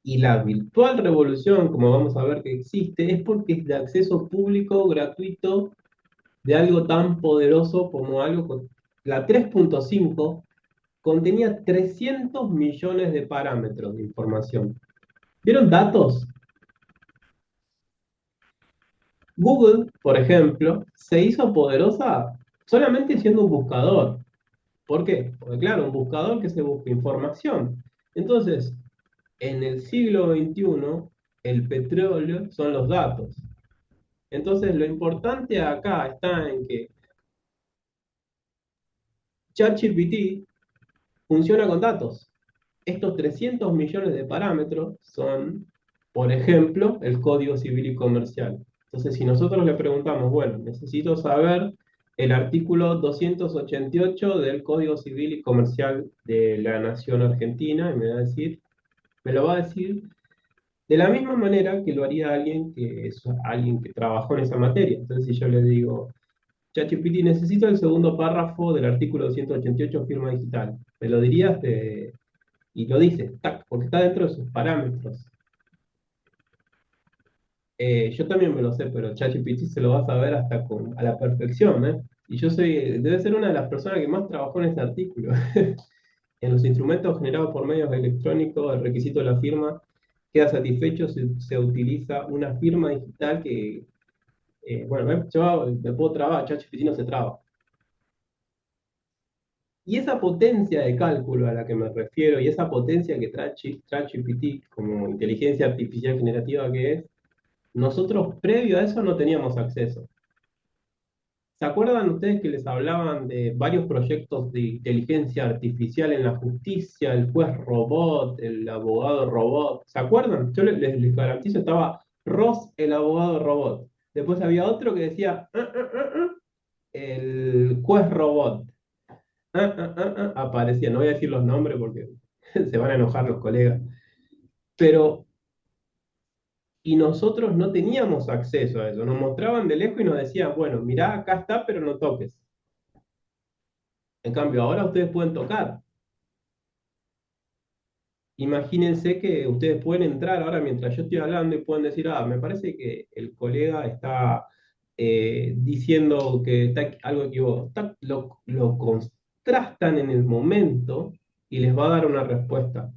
Y la virtual revolución, como vamos a ver que existe, es porque es de acceso público, gratuito, de algo tan poderoso como la 3.5 contenía 300 millones de parámetros de información. ¿Vieron datos? Google, por ejemplo, se hizo poderosa solamente siendo un buscador. ¿Por qué? Porque claro, un buscador que se busca información. Entonces, en el siglo XXI, el petróleo son los datos. Entonces, lo importante acá está en que ChatGPT funciona con datos. Estos 300 millones de parámetros son, por ejemplo, el Código Civil y Comercial. Entonces, si nosotros le preguntamos, bueno, necesito saber el artículo 288 del Código Civil y Comercial de la Nación Argentina, y me lo va a decir de la misma manera que lo haría alguien que es alguien que trabajó en esa materia. Entonces, si yo le digo, ChatGPT, necesito el segundo párrafo del artículo 288, firma digital, me lo dirías y lo dice, tac, porque está dentro de sus parámetros. Yo también me lo sé, pero ChatGPT se lo va a saber a la perfección, ¿eh? Y debe ser una de las personas que más trabajó en este artículo. En los instrumentos generados por medios electrónicos, el requisito de la firma queda satisfecho si se utiliza una firma digital que, bueno, yo me puedo trabar, ChatGPT no se traba. Y esa potencia de cálculo a la que me refiero y esa potencia que trae ChatGPT como inteligencia artificial generativa que es, nosotros previo a eso no teníamos acceso. ¿Se acuerdan ustedes que les hablaban de varios proyectos de inteligencia artificial en la justicia, el juez robot, el abogado robot? ¿Se acuerdan? Yo les garantizo, estaba Ross, el abogado robot. Después había otro que decía el juez robot. Aparecía, no voy a decir los nombres porque se van a enojar los colegas. Pero y nosotros no teníamos acceso a eso. Nos mostraban de lejos y nos decían, bueno, mirá, acá está, pero no toques. En cambio, ahora ustedes pueden tocar. Imagínense que ustedes pueden entrar ahora mientras yo estoy hablando y pueden decir, ah, me parece que el colega está diciendo que está algo equivocado. Lo contrastan en el momento y les va a dar una respuesta.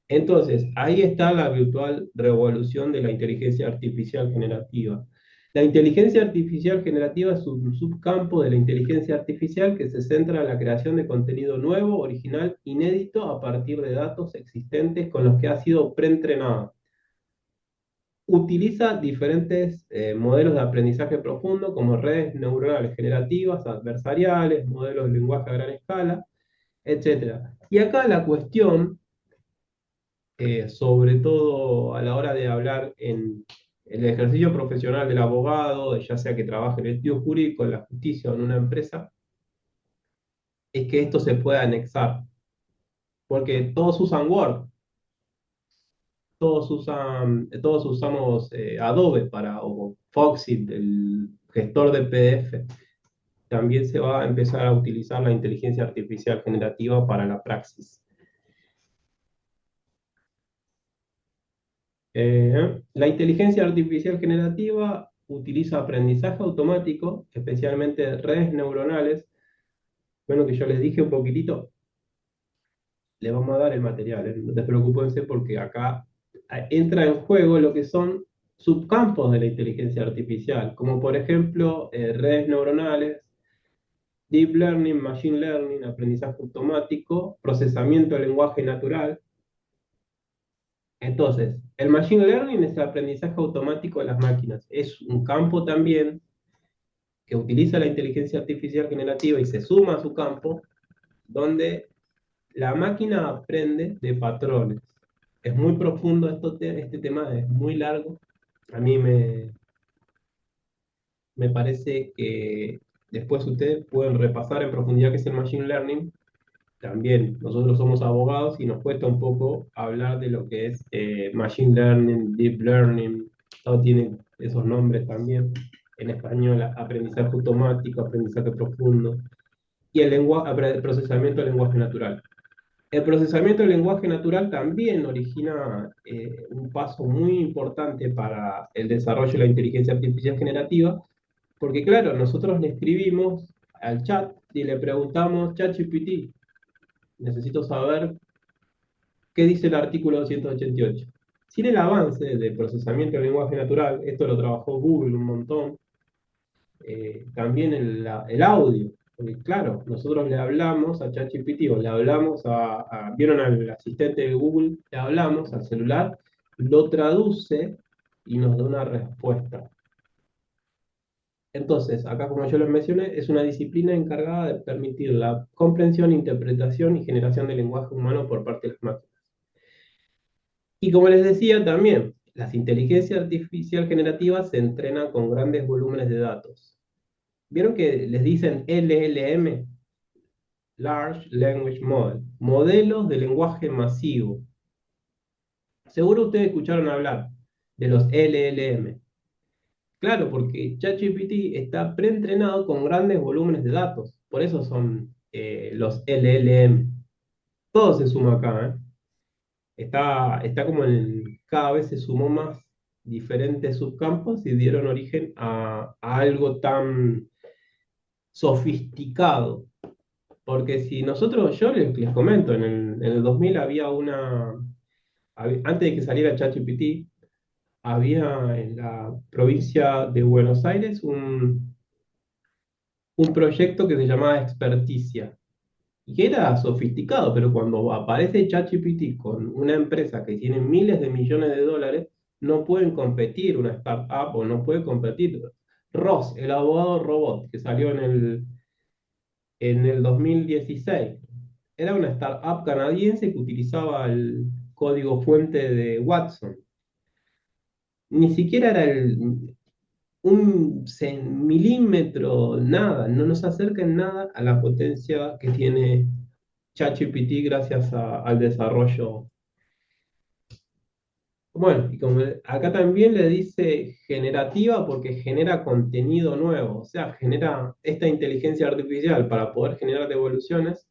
Entonces, ahí está la virtual revolución de la inteligencia artificial generativa. La inteligencia artificial generativa es un subcampo de la inteligencia artificial que se centra en la creación de contenido nuevo, original, inédito a partir de datos existentes con los que ha sido preentrenada. Utiliza diferentes modelos de aprendizaje profundo como redes neuronales generativas, adversariales, modelos de lenguaje a gran escala, etc. Y acá la cuestión sobre todo a la hora de hablar en el ejercicio profesional del abogado, ya sea que trabaje en el estudio jurídico, en la justicia o en una empresa, es que esto se pueda anexar, porque todos usan Word, todos usamos Adobe o Foxit, el gestor de PDF. También se va a empezar a utilizar la inteligencia artificial generativa para la praxis. La inteligencia artificial generativa utiliza aprendizaje automático, especialmente redes neuronales. Bueno, que yo les dije un poquitito, les vamos a dar el material, no te preocupes porque acá entra en juego lo que son subcampos de la inteligencia artificial, como por ejemplo redes neuronales, deep learning, machine learning, aprendizaje automático, procesamiento del lenguaje natural. Entonces, el machine learning es el aprendizaje automático de las máquinas. Es un campo también que utiliza la inteligencia artificial generativa y se suma a su campo, donde la máquina aprende de patrones. Es muy profundo este tema, es muy largo. A mí me parece que después ustedes pueden repasar en profundidad qué es el machine learning, también nosotros somos abogados y nos cuesta un poco hablar de lo que es Machine Learning, Deep Learning, todo tiene esos nombres también. En español, aprendizaje automático, aprendizaje profundo y el procesamiento del lenguaje natural. El procesamiento del lenguaje natural también origina un paso muy importante para el desarrollo de la inteligencia artificial generativa, porque claro, nosotros le escribimos al chat y le preguntamos, ChatGPT, necesito saber qué dice el artículo 288. Sin el avance de procesamiento del lenguaje natural, esto lo trabajó Google un montón, también el audio. Porque claro, nosotros le hablamos a ChatGPT o le hablamos vieron al asistente de Google, le hablamos al celular, lo traduce y nos da una respuesta. Entonces, acá como yo les mencioné, es una disciplina encargada de permitir la comprensión, interpretación y generación del lenguaje humano por parte de las máquinas. Y como les decía también, las inteligencias artificiales generativas se entrenan con grandes volúmenes de datos. ¿Vieron que les dicen LLM? Large Language Model, modelos de lenguaje masivo. Seguro ustedes escucharon hablar de los LLM. Claro, porque ChatGPT está preentrenado con grandes volúmenes de datos. Por eso son los LLM. Todo se suma acá, ¿eh? Está como cada vez se sumó más diferentes subcampos y dieron origen a algo tan sofisticado. Porque si nosotros, yo les comento, en el 2000 había antes de que saliera ChatGPT, había en la provincia de Buenos Aires un proyecto que se llamaba Experticia, y que era sofisticado, pero cuando aparece ChatGPT con una empresa que tiene miles de millones de dólares, no pueden competir una startup o no puede competir Ross, el abogado robot, que salió en el 2016. Era una startup canadiense que utilizaba el código fuente de Watson. Ni siquiera era un milímetro, nada, no nos acerca en nada a la potencia que tiene ChatGPT gracias al desarrollo. Bueno, y como acá también le dice generativa porque genera contenido nuevo, o sea, genera esta inteligencia artificial para poder generar devoluciones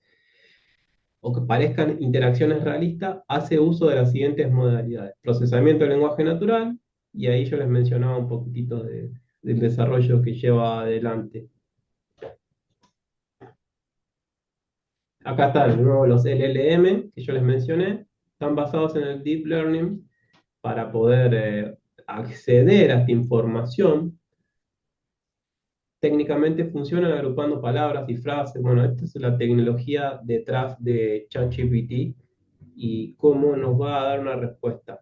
o que parezcan interacciones realistas, hace uso de las siguientes modalidades. Procesamiento del lenguaje natural, y ahí yo les mencionaba un poquitito del desarrollo que lleva adelante. Acá están de nuevo los LLM que yo les mencioné, están basados en el Deep Learning para poder acceder a esta información. Técnicamente funcionan agrupando palabras y frases. Bueno, esta es la tecnología detrás de ChatGPT y cómo nos va a dar una respuesta.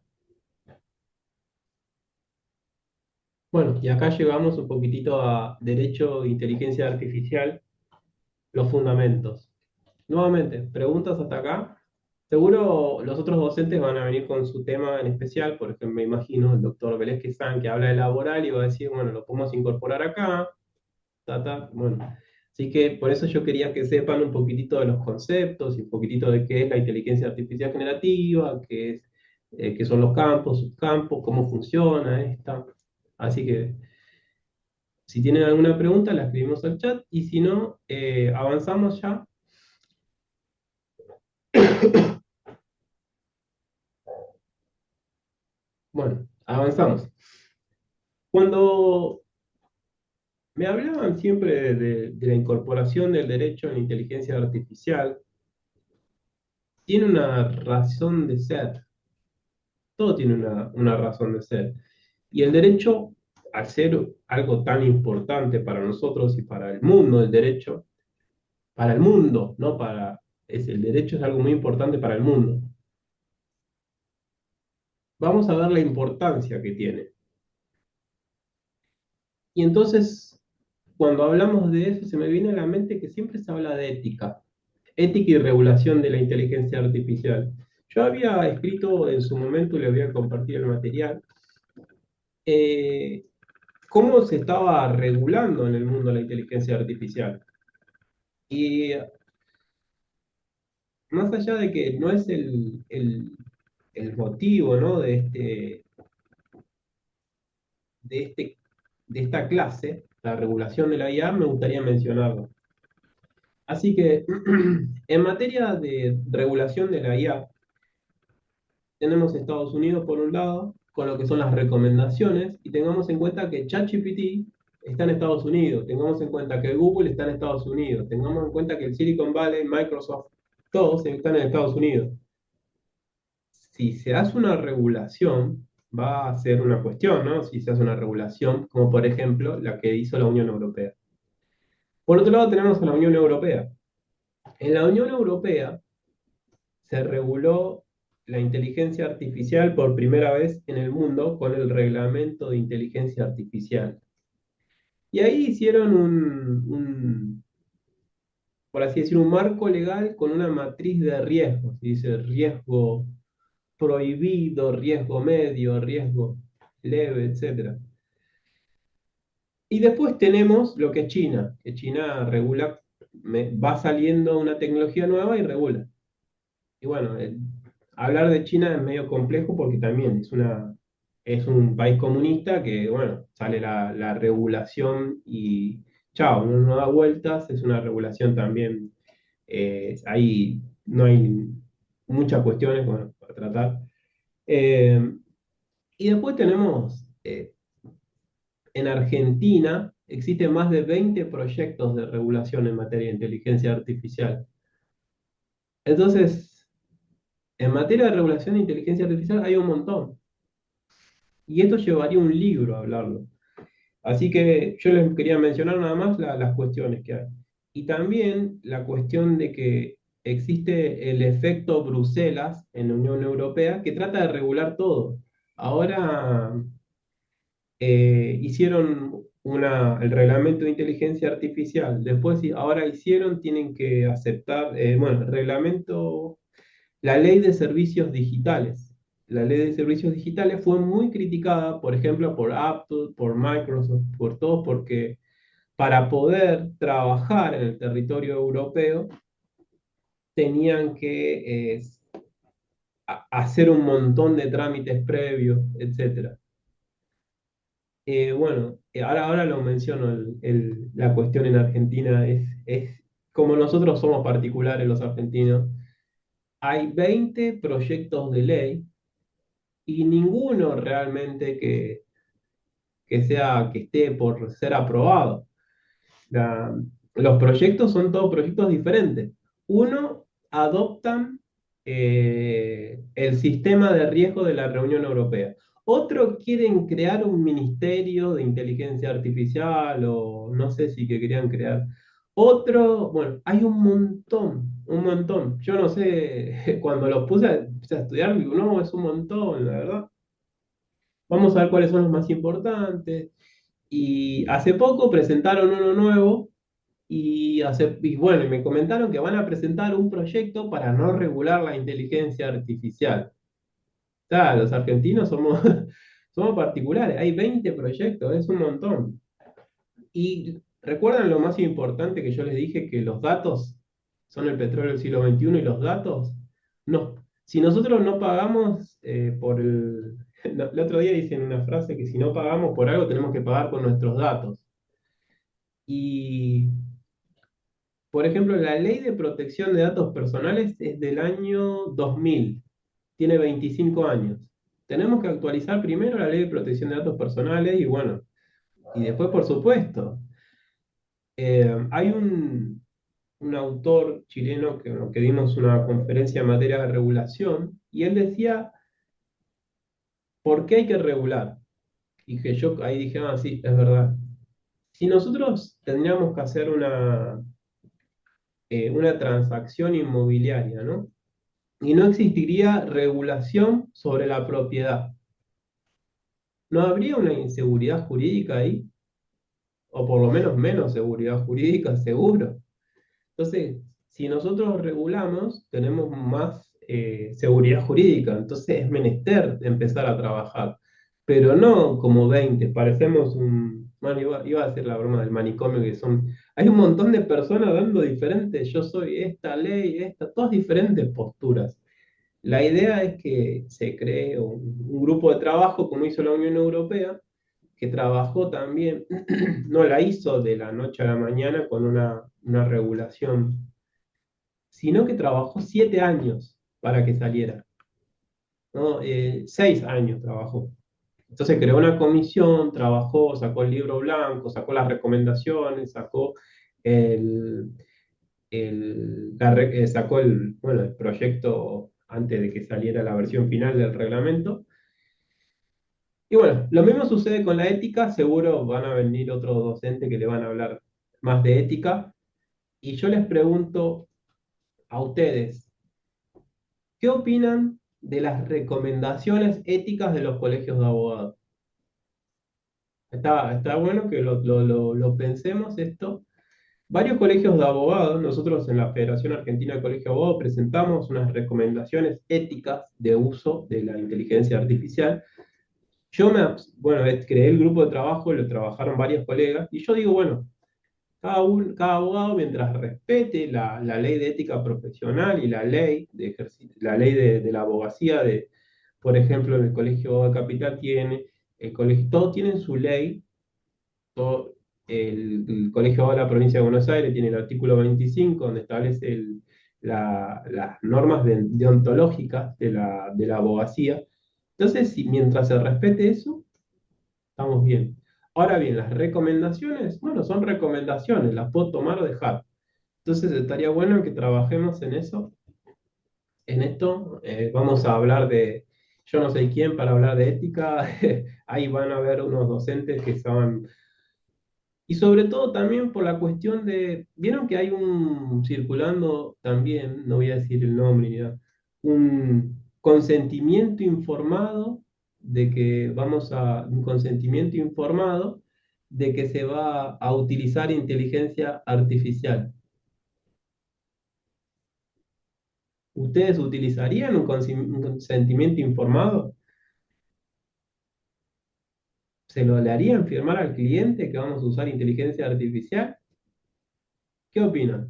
Bueno, y acá llegamos un poquitito a derecho e inteligencia artificial, los fundamentos. Nuevamente, preguntas hasta acá. Seguro los otros docentes van a venir con su tema en especial, por ejemplo, me imagino el doctor Velázquez San, que habla de laboral y va a decir, bueno, lo podemos incorporar acá, bueno. Así que por eso yo quería que sepan un poquitito de los conceptos y un poquitito de qué es la inteligencia artificial generativa, qué son los campos, subcampos, cómo funciona esta. Así que si tienen alguna pregunta, la escribimos al chat y si no, avanzamos ya. Bueno, avanzamos. Cuando me hablaban siempre de la incorporación del derecho en la inteligencia artificial, tiene una razón de ser. Todo tiene una razón de ser. Y el derecho, al ser algo tan importante para nosotros y para el mundo, el derecho, para el mundo, no para... el derecho es algo muy importante para el mundo. Vamos a ver la importancia que tiene. Y entonces, cuando hablamos de eso, se me viene a la mente que siempre se habla de ética y regulación de la inteligencia artificial. Yo había escrito en su momento, le voy a compartir el material, eh, cómo se estaba regulando en el mundo la inteligencia artificial. Y más allá de que no es el motivo, ¿no? de, este, de esta clase, la regulación de la IA, me gustaría mencionarlo. Así que, en materia de regulación de la IA, tenemos Estados Unidos por un lado, con lo que son las recomendaciones, y tengamos en cuenta que ChatGPT está en Estados Unidos, tengamos en cuenta que Google está en Estados Unidos, tengamos en cuenta que el Silicon Valley, Microsoft, todos están en Estados Unidos. Si se hace una regulación, va a ser una cuestión, ¿no? Si se hace una regulación, como por ejemplo la que hizo la Unión Europea. Por otro lado, tenemos a la Unión Europea. En la Unión Europea se reguló la inteligencia artificial por primera vez en el mundo con el reglamento de inteligencia artificial. Y ahí hicieron por así decir, un marco legal con una matriz de riesgos. Dice riesgo prohibido, riesgo medio, riesgo leve, etcétera. Y después tenemos lo que es China, que China regula, va saliendo una tecnología nueva y regula. Y bueno, hablar de China es medio complejo porque también es un país comunista que, bueno, sale la regulación y chao, no da vueltas, es una regulación también, ahí no hay muchas cuestiones, bueno, para tratar. Eh, y después tenemos, en Argentina, existen más de 20 proyectos de regulación en materia de inteligencia artificial. Entonces, en materia de regulación de inteligencia artificial hay un montón. Y esto llevaría un libro a hablarlo. Así que yo les quería mencionar nada más las cuestiones que hay. Y también la cuestión de que existe el efecto Bruselas en la Unión Europea que trata de regular todo. Ahora hicieron el reglamento de inteligencia artificial, después ahora tienen que aceptar, bueno, el reglamento, la ley de servicios digitales. La ley de servicios digitales fue muy criticada, por ejemplo, por Apple, por Microsoft, por todos, porque para poder trabajar en el territorio europeo tenían que hacer un montón de trámites previos, etcétera. Bueno, ahora lo menciono, la cuestión en Argentina es como nosotros somos particulares los argentinos, hay 20 proyectos de ley y ninguno realmente que esté por ser aprobado. La- los proyectos son todos proyectos diferentes. Uno, adoptan el sistema de riesgo de la Reunión Europea. Otro, quieren crear un ministerio de inteligencia artificial o no sé si que querían crear. Otro, bueno, hay un montón, un montón. Yo no sé, cuando lo puse a estudiar, digo, no, es un montón, la verdad. Vamos a ver cuáles son los más importantes. Y hace poco presentaron uno nuevo y bueno, y me comentaron que van a presentar un proyecto para no regular la inteligencia artificial. Claro, los argentinos somos, somos particulares, hay 20 proyectos, es un montón. Y recuerdan lo más importante que yo les dije, que los datos son el petróleo del siglo XXI y los datos, no. Si nosotros no pagamos por el... El otro día dicen una frase que si no pagamos por algo tenemos que pagar con nuestros datos. Y por ejemplo, la ley de protección de datos personales es del año 2000, tiene 25 años. Tenemos que actualizar primero la ley de protección de datos personales y bueno, y después, por supuesto, hay un autor chileno que dimos una conferencia en materia de regulación y él decía, ¿por qué hay que regular? Y que yo ahí dije, ah, sí, es verdad. Si nosotros tendríamos que hacer una transacción inmobiliaria, ¿no? Y no existiría regulación sobre la propiedad. ¿No habría una inseguridad jurídica ahí? O por lo menos menos seguridad jurídica, seguro. Entonces, si nosotros regulamos, tenemos más seguridad jurídica. Entonces es menester empezar a trabajar. Pero no como 20 parecemos bueno, iba a hacer la broma del manicomio, hay un montón de personas dando diferentes, yo soy esta ley, esta, todas diferentes posturas. La idea es que se cree un grupo de trabajo, como hizo la Unión Europea, que trabajó también, no la hizo de la noche a la mañana con una regulación, sino que trabajó 7 años para que saliera, ¿no? 6 años trabajó. Entonces creó una comisión, trabajó, sacó el libro blanco, sacó las recomendaciones, sacó el, sacó bueno, el proyecto antes de que saliera la versión final del reglamento. Y bueno, lo mismo sucede con la ética, seguro van a venir otros docentes que le van a hablar más de ética. Y yo les pregunto a ustedes, ¿qué opinan de las recomendaciones éticas de los colegios de abogados? Está bueno que lo pensemos esto. Varios colegios de abogados, nosotros en la Federación Argentina de Colegios de Abogados presentamos unas recomendaciones éticas de uso de la inteligencia artificial. Bueno, creé el grupo de trabajo, lo trabajaron varios colegas, y yo digo, bueno, cada abogado, mientras respete la ley de ética profesional y la ley de la abogacía, por ejemplo, en el Colegio de Capital todos tienen su ley, todo, el Colegio de la Provincia de Buenos Aires tiene el artículo 25, donde establece las normas deontológicas de la abogacía. Entonces, mientras se respete eso, estamos bien. Ahora bien, las recomendaciones, bueno, son recomendaciones, las puedo tomar o dejar. Entonces, estaría bueno que trabajemos en eso, en esto. Vamos a hablar yo no sé quién para hablar de ética. Ahí van a haber unos docentes que saben. Y sobre todo también por la cuestión vieron que hay un circulando también, no voy a decir el nombre ni nada, un consentimiento informado un consentimiento informado de que se va a utilizar inteligencia artificial. ¿Ustedes utilizarían un consentimiento informado? ¿Se lo le harían firmar al cliente que vamos a usar inteligencia artificial? ¿Qué opinan?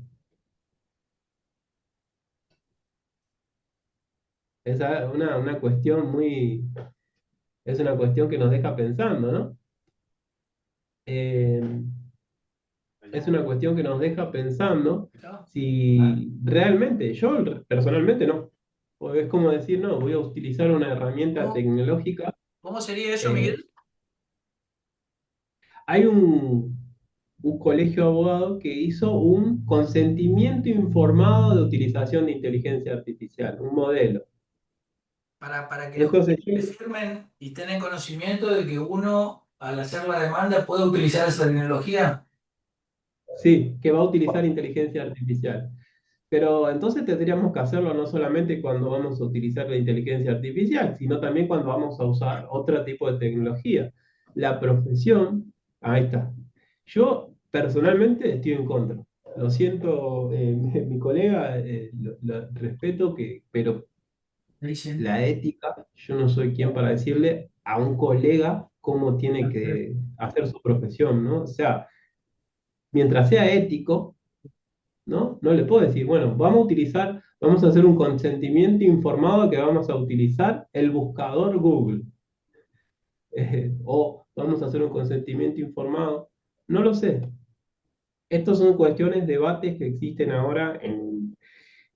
Una cuestión es una cuestión que nos deja pensando, ¿no? Eh, es una cuestión que nos deja pensando si realmente, yo personalmente no. O es como decir, no, voy a utilizar una herramienta ¿Cómo, tecnológica. cómo sería eso, Eh, Miguel? hay un colegio de abogados que hizo un consentimiento informado de utilización de inteligencia artificial, un modelo. Para que los Entonces, clientes firmen y tengan conocimiento de que uno, al hacer la demanda, puede utilizar esa tecnología. sí, que va a utilizar inteligencia artificial. Pero entonces tendríamos que hacerlo no solamente cuando vamos a utilizar la inteligencia artificial, sino también cuando vamos a usar otro tipo de tecnología. La profesión, ahí está. Yo personalmente estoy en contra. Lo siento, mi colega, lo respeto, pero Dicen. la ética, yo no soy quien para decirle a un colega cómo tiene que hacer su profesión, ¿no? O sea, mientras sea ético, ¿no? No le puedo decir, bueno, vamos a hacer un consentimiento informado que vamos a utilizar el buscador Google. O vamos a hacer un consentimiento informado. No lo sé. Estos son cuestiones, debates que existen ahora en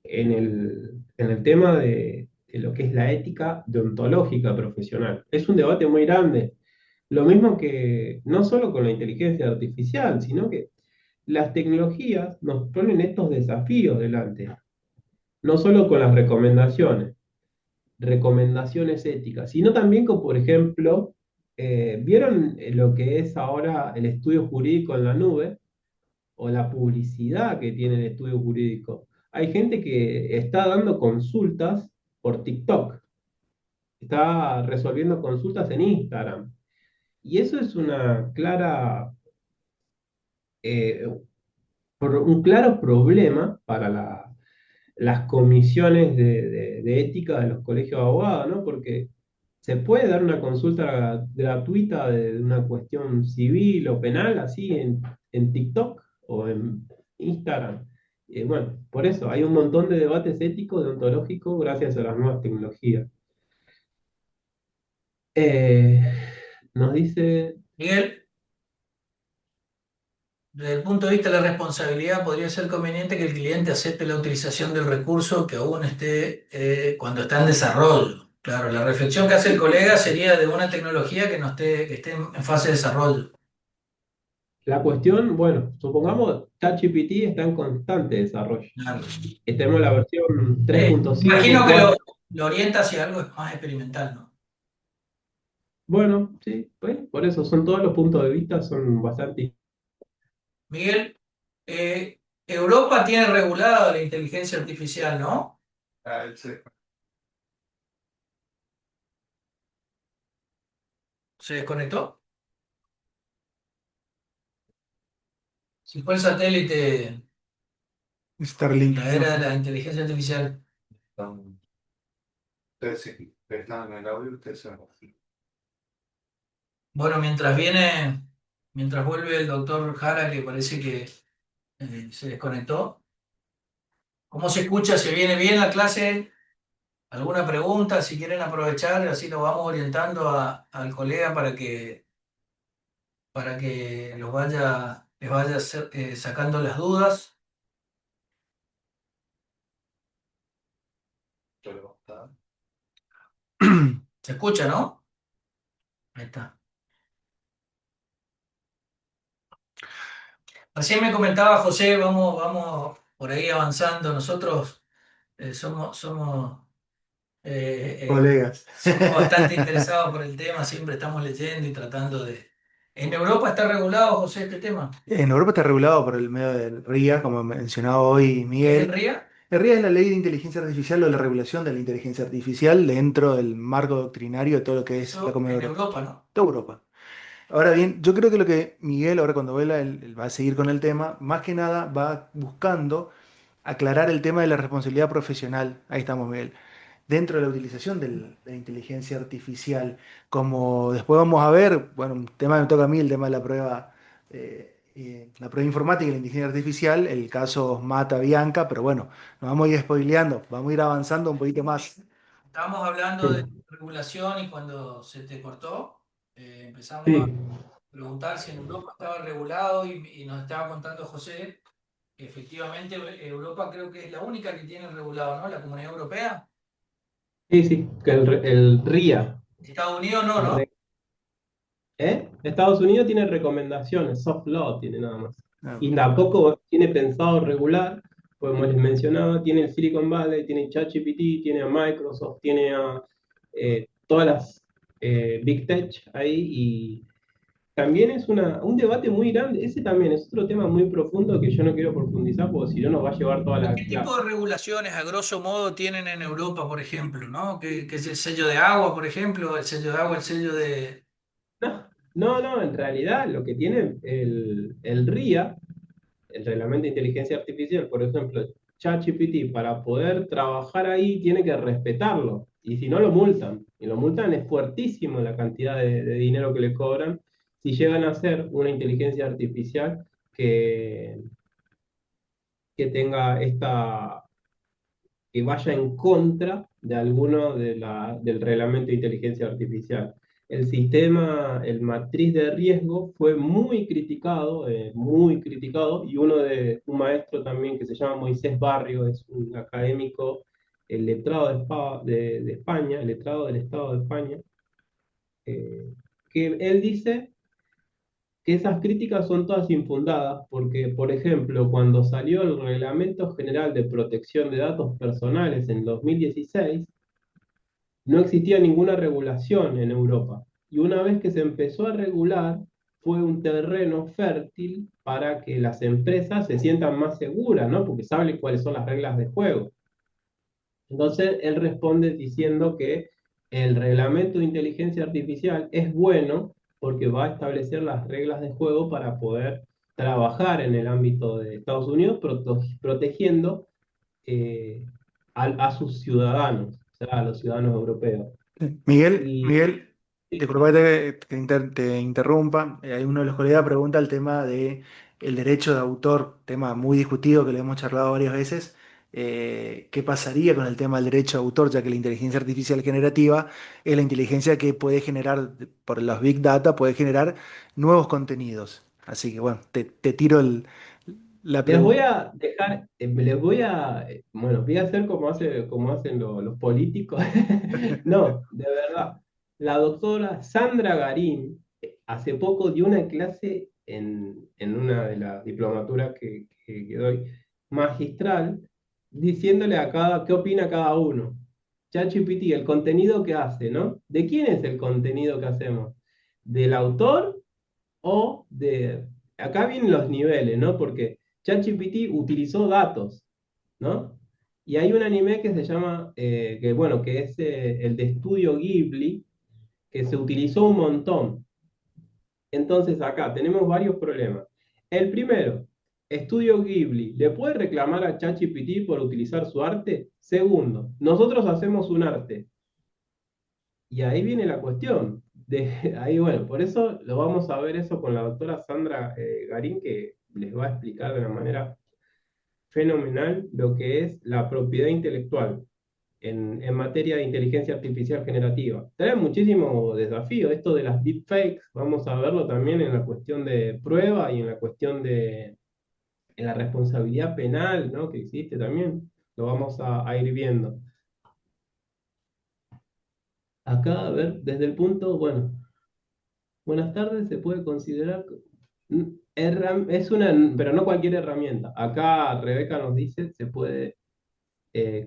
el tema de lo que es la ética deontológica profesional. Es un debate muy grande. Lo mismo que no solo con la inteligencia artificial, sino que las tecnologías nos ponen estos desafíos delante. No solo con las recomendaciones éticas, sino también con, por ejemplo, ¿vieron lo que es ahora el estudio jurídico en la nube o la publicidad que tiene el estudio jurídico? Hay gente que está dando consultas por TikTok, está resolviendo consultas en Instagram. Y eso es eh, un claro problema para las comisiones de ética de los colegios de abogados, ¿no? Porque ¿Se puede dar una consulta gratuita de una cuestión civil o penal así en TikTok o en Instagram? Bueno, por eso hay un montón de debates éticos, deontológicos, gracias a las nuevas tecnologías. Eh, nos dice, Miguel, desde el punto de vista de la responsabilidad, podría ser conveniente que el cliente acepte la utilización del recurso que aún esté cuando está en desarrollo. Claro, la reflexión que hace el colega sería de una tecnología que esté en fase de desarrollo. la cuestión, bueno, supongamos ChatGPT está en constante desarrollo. Claro. Tenemos la versión Imagino 3.5, que 4. lo orienta hacia algo más experimental, ¿no? Bueno, sí, pues, por eso son todos los puntos de vista, son bastante. Miguel, Europa tiene regulado la inteligencia artificial, ¿no? ¿Se desconectó? Si fue el satélite, Starlink, la era de la inteligencia artificial. Bueno, mientras vuelve el doctor Jara, que parece que se desconectó. ¿Cómo se escucha? ¿Se viene bien la clase? ¿Alguna pregunta? Si quieren aprovechar, así lo vamos orientando al colega para que les vaya sacando las dudas. ¿Se escucha, no? Ahí está. Recién me comentaba José, vamos por ahí avanzando. Nosotros somos colegas. somos bastante interesados por el tema, siempre estamos leyendo y tratando de... ¿En Europa está regulado, José, este tema? En Europa está regulado por el medio del RIA, como mencionaba hoy ¿Qué es el Miguel. RIA? El RIA es la ley de inteligencia artificial o la regulación de la inteligencia artificial dentro del marco doctrinario de todo lo que es la Eso Comunidad en Europea. Europa, ¿no? Toda Europa. Ahora bien, yo creo que lo que Miguel, ahora cuando vuela, él va a seguir con el tema, más que nada va buscando aclarar el tema de la responsabilidad profesional. Ahí estamos, Miguel. Dentro de la utilización de la inteligencia artificial. Como después vamos a ver, bueno, un tema que me toca a mí, el tema de la prueba informática y la inteligencia artificial, el caso Mata Bianca, pero bueno, nos vamos a ir spoileando, vamos a ir avanzando un poquito más. Estábamos hablando de regulación y cuando se te cortó, empezamos a Sí, preguntar si en Europa estaba regulado y nos estaba contando José que efectivamente Europa creo que es la única que tiene regulado, ¿no? La Comunidad Europea. sí, sí, que el RIA. Estados Unidos no, ¿no? Estados Unidos tiene recomendaciones, soft law tiene nada más. Ah, Y tampoco tiene pensado regular, como les mencionaba, tiene el Silicon Valley, tiene ChatGPT, tiene a Microsoft, tiene a todas las Big Tech ahí y también es un debate muy grande. Ese también es otro tema muy profundo que yo no quiero profundizar porque si no nos va a llevar toda la ¿Qué tipo clase. de regulaciones, a grosso modo, tienen en Europa, por ejemplo, ¿no? ¿Qué es el sello de agua, por ejemplo? El sello de agua, el sello de... No, no, en realidad lo que tiene el RIA, el Reglamento de Inteligencia Artificial, por ejemplo, ChatGPT, para poder trabajar ahí tiene que respetarlo. Y si no, lo multan. Y lo multan es fuertísimo la cantidad de dinero que le cobran si llegan a hacer una inteligencia artificial que, que tenga que vaya en contra de alguno del reglamento de inteligencia artificial. El sistema, el matriz de riesgo fue muy criticado, y un maestro también que se llama Moisés Barrio, es un académico, el letrado de España, el letrado del Estado de España, que él dice que esas críticas son todas infundadas, porque, por ejemplo, cuando salió el Reglamento General de Protección de Datos Personales en 2016, no existía ninguna regulación en Europa. Y una vez que se empezó a regular, fue un terreno fértil para que las empresas se sientan más seguras, ¿no? Porque saben cuáles son las reglas de juego. Entonces, él responde diciendo que el reglamento de inteligencia artificial es bueno porque va a establecer las reglas de juego para poder trabajar en el ámbito de Estados Unidos, protegiendo eh, a sus ciudadanos, o sea, a los ciudadanos europeos. Y Miguel, disculpa te interrumpa. Hay uno de los colegas pregunta el tema de el derecho de autor, tema muy discutido que lo hemos charlado varias veces. ¿Qué pasaría con el tema del derecho de autor, ya que la inteligencia artificial generativa es la inteligencia que puede generar, por los big data, puede generar nuevos contenidos? Así que bueno, te tiro la les voy pregunta. a dejar, bueno, voy a hacer como hacen los políticos. No, de verdad. La doctora Sandra Garín hace poco dio una clase en una de las diplomaturas que doy, magistral, diciéndole a qué opina cada uno. ChatGPT, el contenido que hace, ¿no? ¿De quién es el contenido que hacemos? ¿Del autor o de... Acá vienen los niveles, ¿no? Porque ChatGPT utilizó datos, ¿no? Y hay un anime que se llama, que bueno, que es el de Estudio Ghibli, que se utilizó un montón. Entonces acá tenemos varios problemas. El primero, Estudio Ghibli, ¿le puede reclamar a ChatGPT por utilizar su arte? Segundo, nosotros hacemos un arte. Y ahí viene la cuestión. Ahí, bueno, por eso lo vamos a ver eso con la doctora Sandra Garín, que les va a explicar de una manera fenomenal lo que es la propiedad intelectual en materia de inteligencia artificial generativa. Trae muchísimos desafíos. Esto de las deepfakes, vamos a verlo también en la cuestión de prueba y en la cuestión en la responsabilidad penal, ¿no? Que existe también. Lo vamos a ir viendo. Acá, a ver, desde el punto, bueno, buenas tardes, se puede considerar, es una, pero no cualquier herramienta. Acá Rebeca nos dice, se puede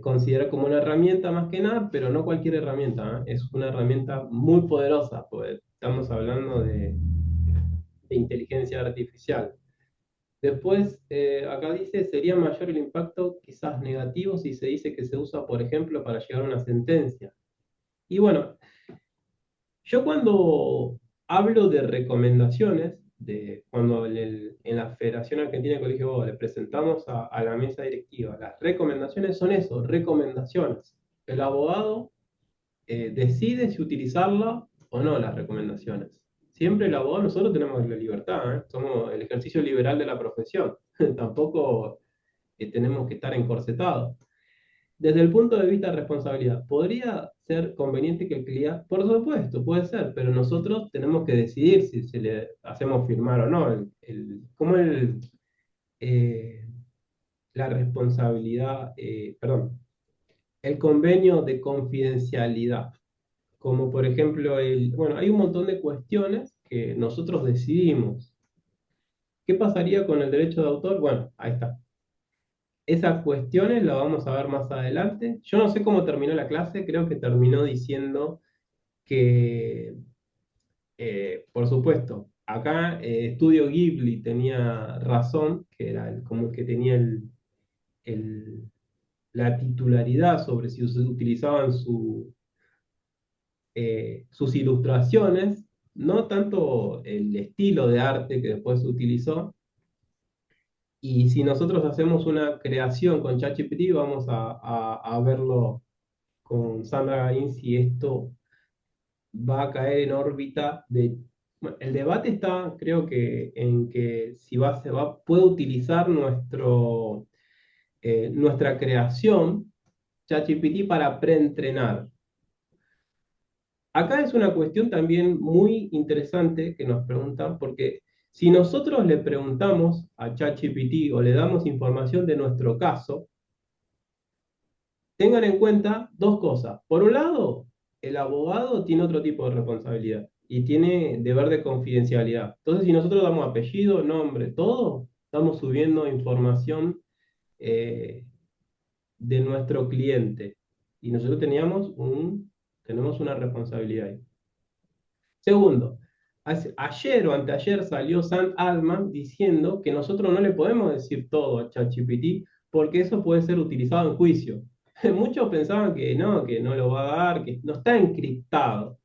considerar como una herramienta más que nada, pero no cualquier herramienta, ¿eh? Es una herramienta muy poderosa, pues estamos hablando de inteligencia artificial. Después, acá dice, sería mayor el impacto, quizás negativo, si se dice que se usa, por ejemplo, para llegar a una sentencia. Y bueno, yo cuando hablo de recomendaciones, cuando en la Federación Argentina de Colegios de Abogados le presentamos a la mesa directiva, las recomendaciones son eso, recomendaciones. El abogado decide si utilizarla o no las recomendaciones. Siempre el abogado, nosotros tenemos la libertad, ¿eh? Somos el ejercicio liberal de la profesión. Tampoco tenemos que estar encorsetados. Desde el punto de vista de responsabilidad, ¿podría ser conveniente que el cliente, por supuesto, puede ser, pero nosotros tenemos que decidir si se le hacemos firmar o no, cómo eh, la responsabilidad, perdón, el convenio de confidencialidad, como por ejemplo, bueno, hay un montón de cuestiones que nosotros decidimos. ¿Qué pasaría con el derecho de autor? Bueno, ahí está. Esas cuestiones las vamos a ver más adelante. Yo no sé cómo terminó la clase, creo que terminó diciendo que, por supuesto, acá Estudio Ghibli tenía razón, que era como el que tenía el- la titularidad sobre si se utilizaban sus ilustraciones, no tanto el estilo de arte que después se utilizó. Y si nosotros hacemos una creación con ChatGPT, vamos a verlo con Sandra Garín si esto va a caer en órbita de... Bueno, el debate está, creo que, en que si puede utilizar nuestra creación, ChatGPT, para preentrenar. Acá es una cuestión también muy interesante que nos preguntan, porque si nosotros le preguntamos a ChatGPT o le damos información de nuestro caso, tengan en cuenta dos cosas. Por un lado, el abogado tiene otro tipo de responsabilidad y tiene deber de confidencialidad. Entonces, si nosotros damos apellido, nombre, todo, estamos subiendo información eh, de nuestro cliente. Y nosotros tenemos una responsabilidad ahí. Segundo, ayer o anteayer salió Sam Altman diciendo que nosotros no le podemos decir todo a ChatGPT porque eso puede ser utilizado en juicio. Muchos pensaban que no lo va a dar, que no está encriptado.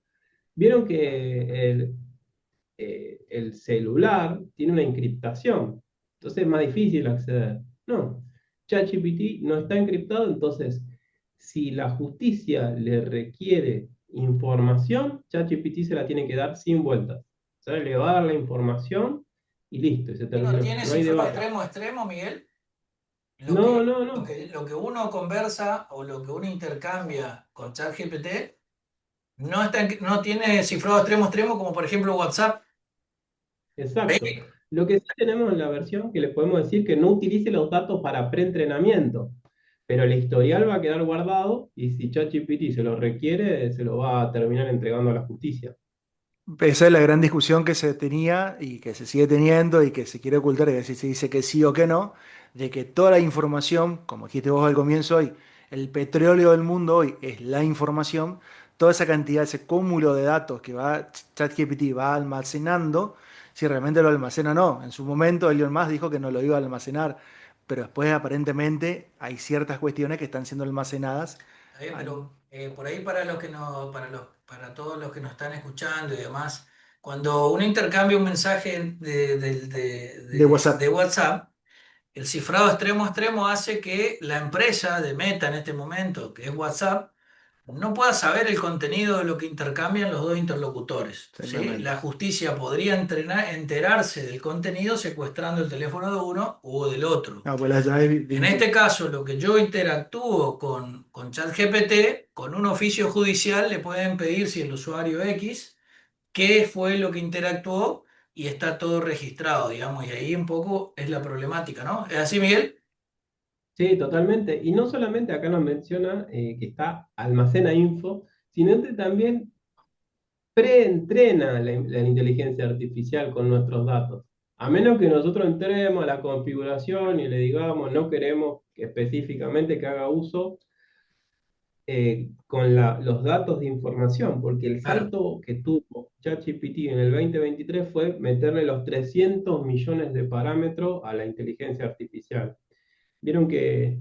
Vieron que el celular tiene una encriptación, entonces es más difícil acceder. No, ChatGPT no está encriptado, entonces si la justicia le requiere información, ChatGPT se la tiene que dar sin vueltas. O sea, le va a dar la información y listo, y se ¿Y no terminó. tiene No hay cifrado debate. extremo a extremo, Miguel? No, no, no. Lo que uno conversa o lo que uno intercambia con ChatGPT no tiene cifrado extremo a extremo, como por ejemplo WhatsApp. Exacto. ¿Ve? Lo que sí tenemos en la versión que le podemos decir que no utilice los datos para preentrenamiento, pero el historial va a quedar guardado y si ChatGPT se lo requiere, se lo va a terminar entregando a la justicia. Esa es la gran discusión que se tenía y que se sigue teniendo y que se quiere ocultar, y a ver si se dice que sí o que no, de que toda la información, como dijiste vos al comienzo hoy, el petróleo del mundo hoy es la información, toda esa cantidad, ese cúmulo de datos que va ChatGPT va almacenando, si realmente lo almacena o no. En su momento Elon Musk dijo que no lo iba a almacenar, pero después aparentemente hay ciertas cuestiones que están siendo almacenadas. Está bien, al- pero por ahí para los que no, para todos los que nos están escuchando y demás, cuando uno intercambia un mensaje de de WhatsApp. WhatsApp, el cifrado extremo a extremo hace que la empresa de Meta en este momento, que es WhatsApp, no pueda saber el contenido de lo que intercambian los dos interlocutores, ¿sí? Exactamente. La justicia podría enterarse del contenido secuestrando el teléfono de uno o del otro. No, pues las llaves En este caso, lo que yo interactúo con ChatGPT, con un oficio judicial le pueden pedir si el usuario X, qué fue lo que interactuó y está todo registrado, digamos, y ahí un poco es la problemática, ¿no? ¿Es así, Miguel? Sí, totalmente. Y no solamente acá nos menciona que está almacena info, sino que también preentrena la inteligencia artificial con nuestros datos. A menos que nosotros entremos a la configuración y le digamos, no queremos específicamente que haga uso con los datos de información, porque el Claro. salto que tuvo ChatGPT en el 2023 fue meterle los 300 millones de parámetros a la inteligencia artificial. Vieron que,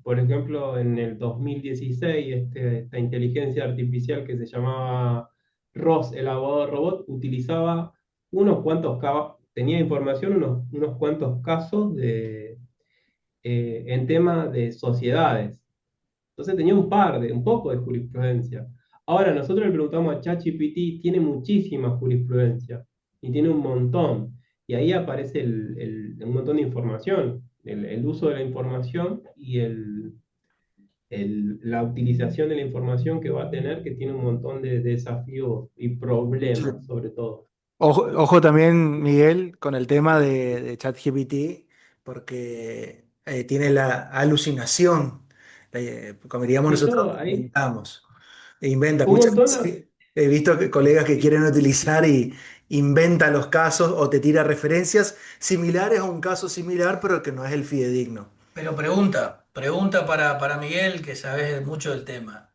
por ejemplo, en el 2016, esta inteligencia artificial que se llamaba ROS, el abogado robot, utilizaba tenía información, unos cuantos casos en tema de sociedades. Entonces tenía un poco de jurisprudencia. Ahora nosotros le preguntamos a ChatGPT, tiene muchísima jurisprudencia y tiene un montón. Y ahí aparece un montón de información, el uso de la información y la utilización de la información que va a tener, que tiene un montón de desafíos y Sí. problemas, sobre todo. Ojo, ojo también, Miguel, con el tema de ChatGPT, porque tiene la alucinación, como diríamos Sí, nosotros, todo ahí. inventamos, e inventa. Un Muchas montón. veces he visto que colegas que quieren utilizar y inventa los casos o te tira referencias similares a un caso similar, pero que no es el fidedigno. Pero pregunta para Miguel, que sabes mucho del tema.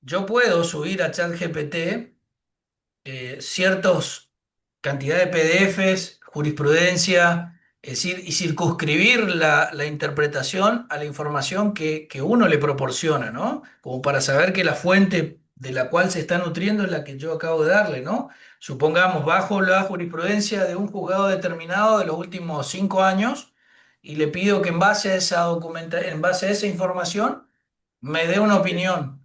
Yo puedo subir a ChatGPT ciertos cantidad de PDFs, jurisprudencia, es decir, y circunscribir la interpretación a la información que uno le proporciona, ¿no? Como para saber que la fuente de la cual se está nutriendo es la que yo acabo de darle, ¿no? Supongamos, bajo la jurisprudencia de un juzgado determinado de los últimos 5 años y le pido que en base a esa en base a esa información me dé una opinión.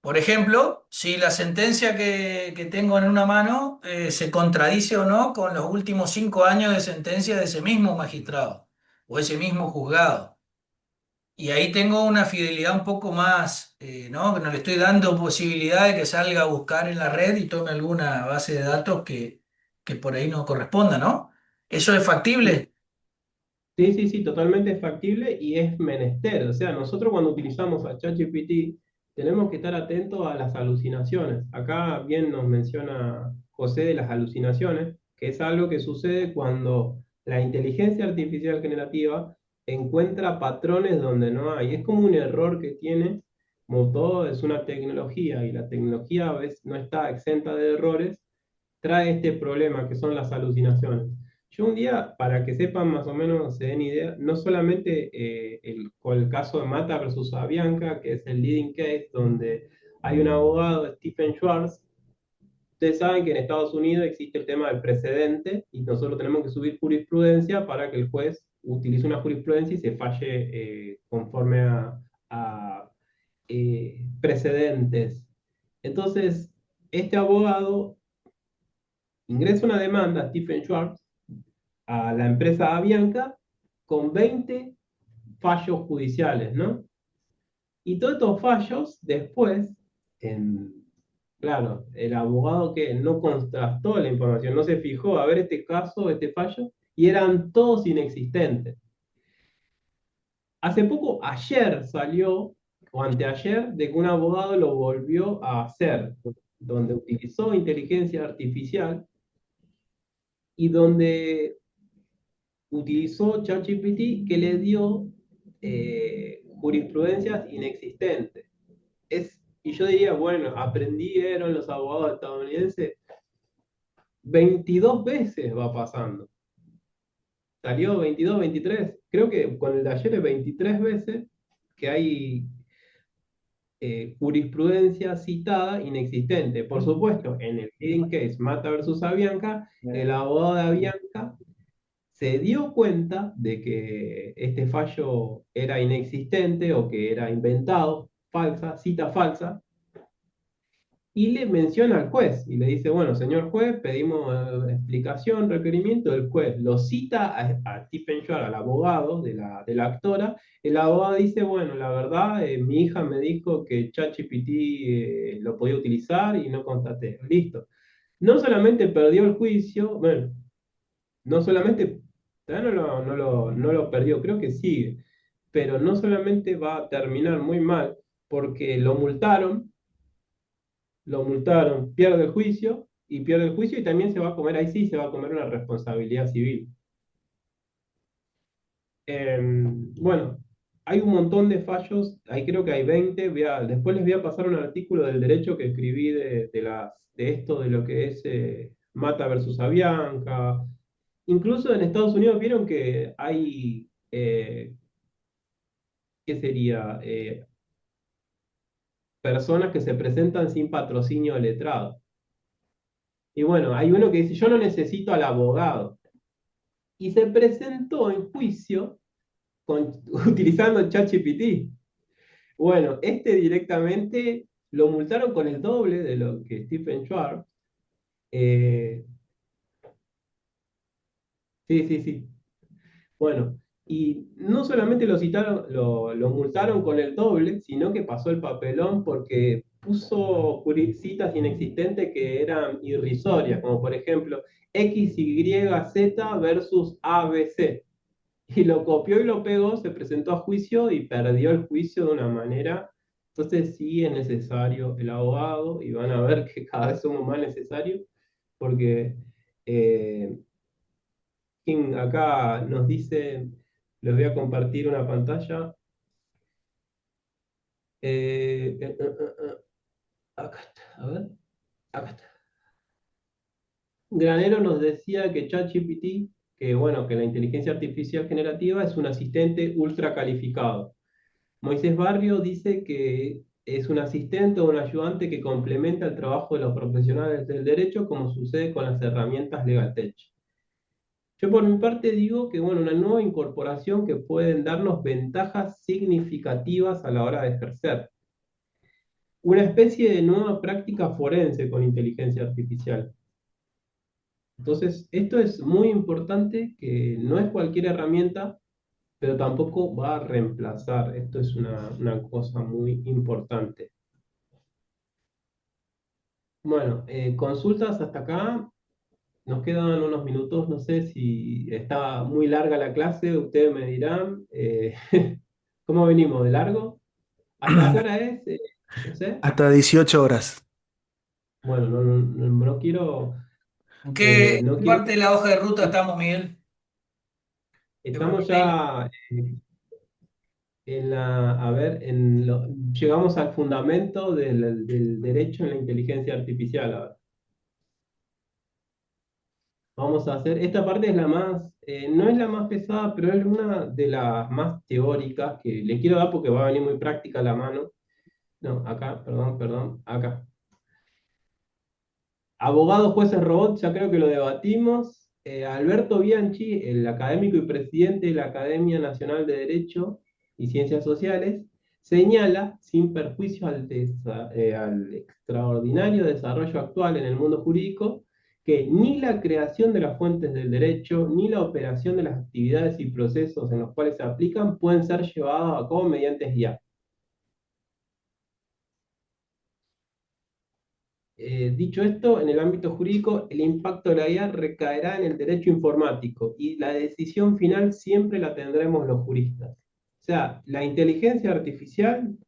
Por ejemplo, si la sentencia que tengo en una mano se contradice o no con los últimos 5 años de sentencia de ese mismo magistrado o ese mismo juzgado. Y ahí tengo una fidelidad un poco más, ¿no? Que no le estoy dando posibilidad de que salga a buscar en la red y tome alguna base de datos que por ahí no corresponda, ¿no? ¿Eso es factible? Sí, sí, sí, totalmente factible y es menester. O sea, nosotros cuando utilizamos a ChatGPT tenemos que estar atentos a las alucinaciones. Acá bien nos menciona José de las alucinaciones, que es algo que sucede cuando la inteligencia artificial generativa encuentra patrones donde no hay. Es como un error que tiene, como todo es una tecnología y la tecnología a veces no está exenta de errores, trae este problema que son las alucinaciones. Yo un día, para que sepan más o menos, se den idea, no solamente con el caso de Mata versus Avianca, que es el leading case, donde hay un abogado, Stephen Schwartz. Ustedes saben que en Estados Unidos existe el tema del precedente y nosotros tenemos que subir jurisprudencia para que el juez utilice una jurisprudencia y se falle conforme a precedentes. Entonces, este abogado ingresa una demanda, Stephen Schwartz, a la empresa Avianca con 20 fallos judiciales, ¿no? Y todos estos fallos después, en, claro, el abogado que no contrastó la información, no se fijó a ver este caso, este fallo, y eran todos inexistentes. Hace poco, ayer salió, o anteayer, de que un abogado lo volvió a hacer, donde utilizó inteligencia artificial y donde utilizó ChatGPT que le dio jurisprudencias inexistentes. Y yo diría, bueno, aprendieron los abogados estadounidenses, 22 veces va pasando. Salió 22, 23. Creo que con el de ayer es 23 veces que hay jurisprudencia citada inexistente. Por supuesto, en el leading case Mata versus Avianca, el abogado de Avianca se dio cuenta de que este fallo era inexistente o que era inventado, falsa, cita falsa, y le menciona al juez y le dice, bueno, señor juez, pedimos explicación, requerimiento. El juez lo cita a Stephen Schwartz, al abogado de la actora. El abogado dice, bueno, la verdad, mi hija me dijo que ChatGPT lo podía utilizar y no constaté. Listo. No solamente perdió el juicio, bueno, no solamente, todavía no lo perdió, creo que sigue, pero no solamente va a terminar muy mal, porque lo multaron, pierde el juicio y también se va a comer, ahí sí se va a comer una responsabilidad civil. Bueno, hay un montón de fallos, ahí creo que hay 20, después les voy a pasar un artículo del derecho que escribí de esto, de lo que es Mata versus Avianca. Incluso en Estados Unidos vieron que hay, ¿qué sería? Personas que se presentan sin patrocinio letrado. Y bueno, hay uno que dice, yo no necesito al abogado. Y se presentó en juicio utilizando ChatGPT. Bueno, este directamente lo multaron con el doble de lo que Stephen Schwartz. Eh, sí, sí, sí. Bueno, y no solamente lo multaron con el doble, sino que pasó el papelón porque puso citas inexistentes que eran irrisorias, como por ejemplo X, Y, Z versus ABC. Y lo copió y lo pegó, se presentó a juicio y perdió el juicio de una manera. Entonces sí es necesario el abogado y van a ver que cada vez somos más necesarios porque eh, Kim acá nos dice, les voy a compartir una pantalla. Acá está, a ver, acá está. Granero nos decía que ChatGPT, que bueno, que la inteligencia artificial generativa es un asistente ultra calificado. Moisés Barrio dice que es un asistente o un ayudante que complementa el trabajo de los profesionales del derecho, como sucede con las herramientas LegalTech. Yo por mi parte digo que, bueno, una nueva incorporación que pueden darnos ventajas significativas a la hora de ejercer. Una especie de nueva práctica forense con inteligencia artificial. Entonces, esto es muy importante, que no es cualquier herramienta, pero tampoco va a reemplazar. Esto es una cosa muy importante. Bueno, consultas hasta acá. Nos quedan unos minutos, no sé si está muy larga la clase, ustedes me dirán. ¿Cómo venimos? ¿De largo? ¿Hasta qué hora es? No sé. Hasta 18 horas. Bueno, no quiero, ¿En eh, qué no quiero parte que... de la hoja de ruta estamos, Miguel? Estamos Repetila. ya a ver, llegamos al fundamento del derecho en la inteligencia artificial ahora. Vamos a hacer, esta parte es la más, no es la más pesada, pero es una de las más teóricas que le quiero dar porque va a venir muy práctica a la mano. No, acá, perdón, acá. Abogados, jueces, robots, ya creo que lo debatimos. Alberto Bianchi, el académico y presidente de la Academia Nacional de Derecho y Ciencias Sociales, señala, sin perjuicio al extraordinario desarrollo actual en el mundo jurídico, que ni la creación de las fuentes del derecho, ni la operación de las actividades y procesos en los cuales se aplican pueden ser llevados a cabo mediante IA. Dicho esto, en el ámbito jurídico, el impacto de la IA recaerá en el derecho informático y la decisión final siempre la tendremos los juristas. O sea, la inteligencia artificial,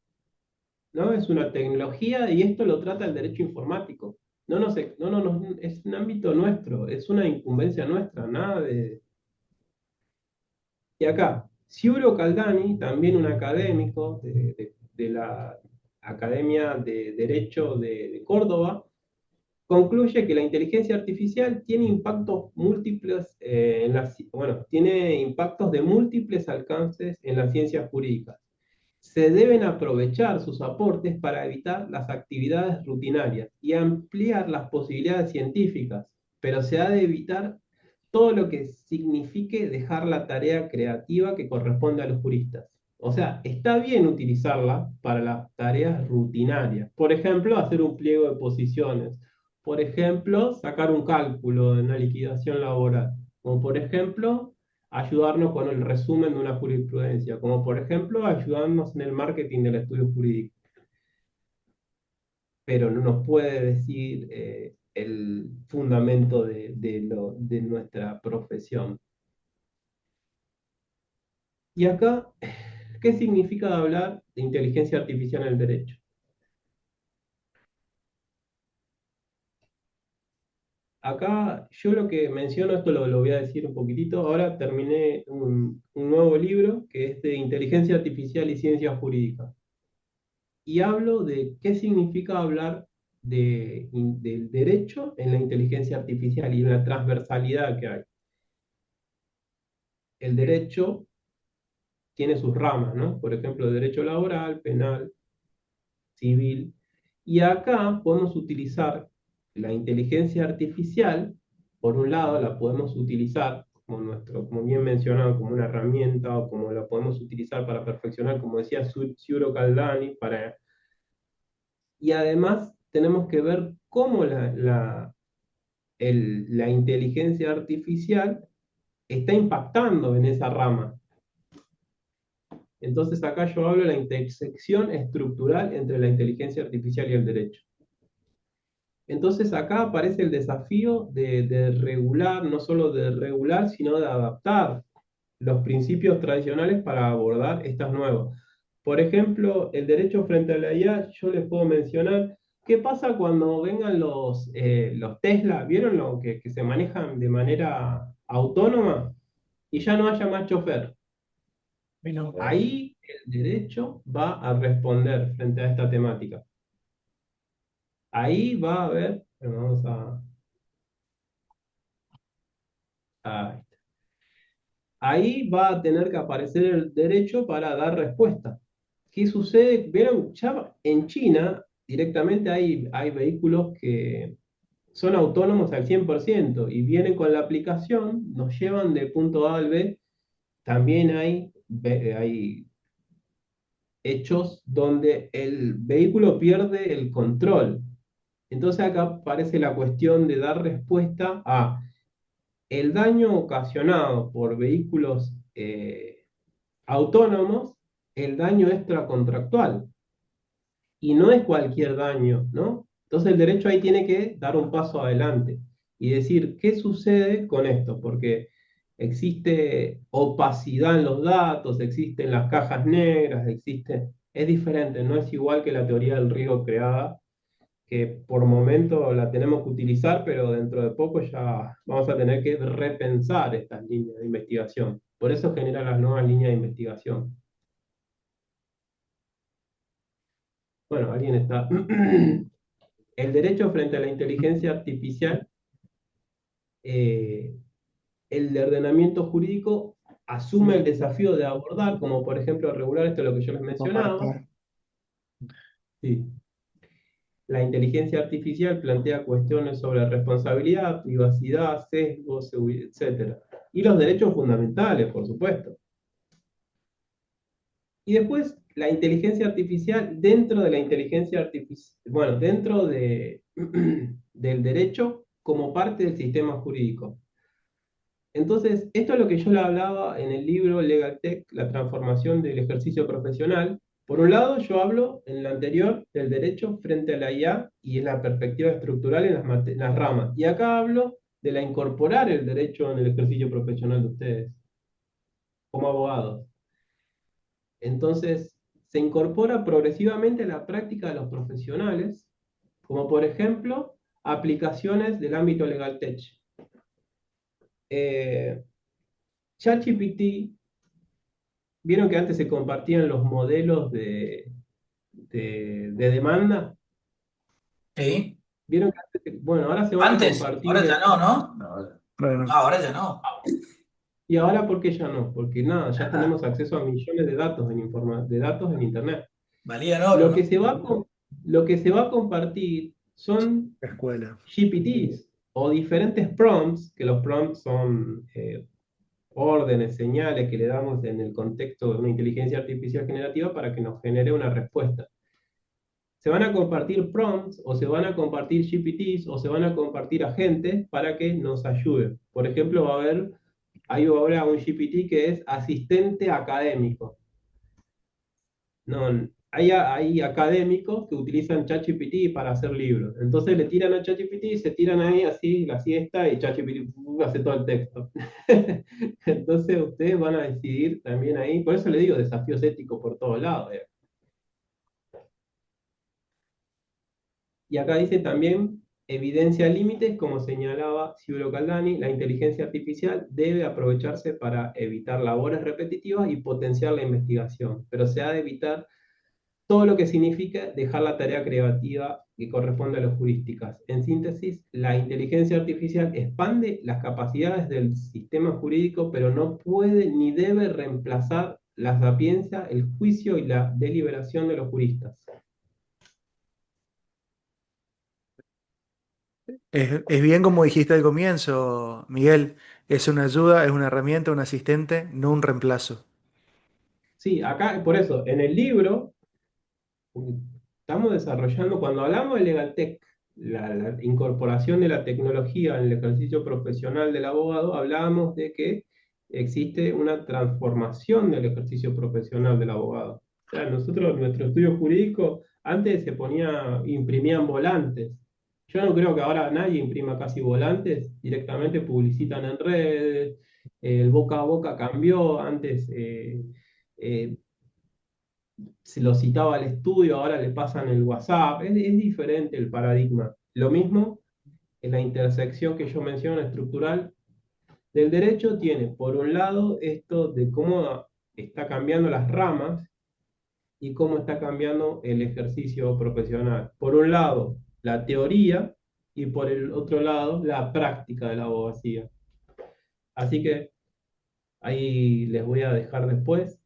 ¿no? Es una tecnología y esto lo trata el derecho informático. Es un ámbito nuestro, es una incumbencia nuestra, nada de... Y acá, Ciuro Caldani, también un académico de la Academia de Derecho de Córdoba, concluye que la inteligencia artificial tiene impactos múltiples tiene impactos de múltiples alcances en las ciencias jurídicas. Se deben aprovechar sus aportes para evitar las actividades rutinarias y ampliar las posibilidades científicas, pero se ha de evitar todo lo que signifique dejar la tarea creativa que corresponde a los juristas. O sea, está bien utilizarla para las tareas rutinarias. Por ejemplo, hacer un pliego de posiciones. Por ejemplo, sacar un cálculo de una liquidación laboral. Como por ejemplo, ayudarnos con el resumen de una jurisprudencia. Como por ejemplo, ayudarnos en el marketing del estudio jurídico. Pero no nos puede decir el fundamento de nuestra profesión. Y acá, ¿qué significa hablar de inteligencia artificial en el derecho? Acá yo lo que menciono, esto lo voy a decir un poquitito, ahora terminé un nuevo libro que es de inteligencia artificial y ciencias jurídicas. Y hablo de qué significa hablar del derecho en la inteligencia artificial y en la transversalidad que hay. El derecho tiene sus ramas, ¿no? Por ejemplo, derecho laboral, penal, civil. Y acá podemos utilizar la inteligencia artificial, por un lado la podemos utilizar como bien mencionado, como una herramienta o como la podemos utilizar para perfeccionar, como decía Ciuro Caldani, y además tenemos que ver cómo la inteligencia artificial está impactando en esa rama. Entonces acá yo hablo de la intersección estructural entre la inteligencia artificial y el derecho. Entonces acá aparece el desafío de regular, no solo de regular, sino de adaptar los principios tradicionales para abordar estas nuevas. Por ejemplo, el derecho frente a la IA, yo les puedo mencionar qué pasa cuando vengan los Tesla, ¿vieron lo que se manejan de manera autónoma y ya no haya más chofer? Bueno, Ahí el derecho va a responder frente a esta temática. Ahí va a haber, vamos a ahí va a tener que aparecer el derecho para dar respuesta. ¿Qué sucede? Vieron, ya en China directamente hay vehículos que son autónomos al 100% y vienen con la aplicación, nos llevan de punto A al B. También hay hechos donde el vehículo pierde el control. Entonces acá aparece la cuestión de dar respuesta a el daño ocasionado por vehículos autónomos, el daño extracontractual. Y no es cualquier daño, ¿no? Entonces el derecho ahí tiene que dar un paso adelante y decir, ¿qué sucede con esto? Porque existe opacidad en los datos, existen las cajas negras, es diferente, no es igual que la teoría del riesgo creada, que por momento la tenemos que utilizar, pero dentro de poco ya vamos a tener que repensar estas líneas de investigación. Por eso generan las nuevas líneas de investigación. Bueno, alguien está. El derecho frente a la inteligencia artificial, eh, el ordenamiento jurídico asume el desafío de abordar, como por ejemplo regular esto es lo que yo les mencionaba. compartir. Sí. La inteligencia artificial plantea cuestiones sobre responsabilidad, privacidad, sesgo, seguridad, etc. Y los derechos fundamentales, por supuesto. Y después, la inteligencia artificial dentro de la inteligencia artificial, bueno, dentro de, del derecho como parte del sistema jurídico. Entonces, esto es lo que yo le hablaba en el libro Legal Tech, la transformación del ejercicio profesional. Por un lado, yo hablo en el anterior del derecho frente a la IA y en la perspectiva estructural en en las ramas. Y acá hablo de la incorporar el derecho en el ejercicio profesional de ustedes, como abogados. Entonces, se incorpora progresivamente a la práctica de los profesionales, como por ejemplo, aplicaciones del ámbito legal tech. Eh, ChatGPT, vieron que antes se compartían los modelos de demanda. Sí. Vieron que bueno, ahora se van a Antes, compartir ahora ya no, ¿no? No, Bueno, ahora ya no. y ahora ¿por qué ya no? Porque nada, ya Ah, tenemos acceso a millones de datos de datos en Internet. valían oro, Lo ¿no? que se va a, lo que se va a compartir son la escuela. GPTs o diferentes prompts, que los prompts son órdenes, señales que le damos en el contexto de una inteligencia artificial generativa para que nos genere una respuesta. Se van a compartir prompts o se van a compartir GPTs o se van a compartir agentes para que nos ayuden. Por ejemplo, hay ahora un GPT que es asistente académico. No, hay académicos que utilizan ChatGPT para hacer libros. Entonces le tiran a ChatGPT, se tiran ahí así la siesta y ChatGPT hace todo el texto. Entonces ustedes van a decidir también ahí, por eso le digo desafíos éticos por todos lados. Y acá dice también, evidencia límites, como señalaba Silvio Caldani, la inteligencia artificial debe aprovecharse para evitar labores repetitivas y potenciar la investigación, pero se ha de evitar todo lo que significa dejar la tarea creativa que corresponde a las jurísticas. En síntesis, la inteligencia artificial expande las capacidades del sistema jurídico, pero no puede ni debe reemplazar la sapiencia, el juicio y la deliberación de los juristas. Es bien como dijiste al comienzo, Miguel, es una ayuda, es una herramienta, un asistente, no un reemplazo. Sí, acá, por eso, en el libro estamos desarrollando, cuando hablamos de Legal Tech, la incorporación de la tecnología en el ejercicio profesional del abogado, hablábamos de que existe una transformación del ejercicio profesional del abogado. O sea, nosotros, nuestro estudio jurídico, antes se ponía, imprimían volantes. Yo no creo que ahora nadie imprima casi volantes, directamente publicitan en redes, el boca a boca cambió, antes eh, se lo citaba al estudio, ahora le pasan el WhatsApp, es diferente el paradigma. Lo mismo en la intersección que yo menciono estructural del derecho tiene, por un lado, esto de cómo está cambiando las ramas y cómo está cambiando el ejercicio profesional. Por un lado, la teoría y por el otro lado, la práctica de la abogacía. Así que ahí les voy a dejar después.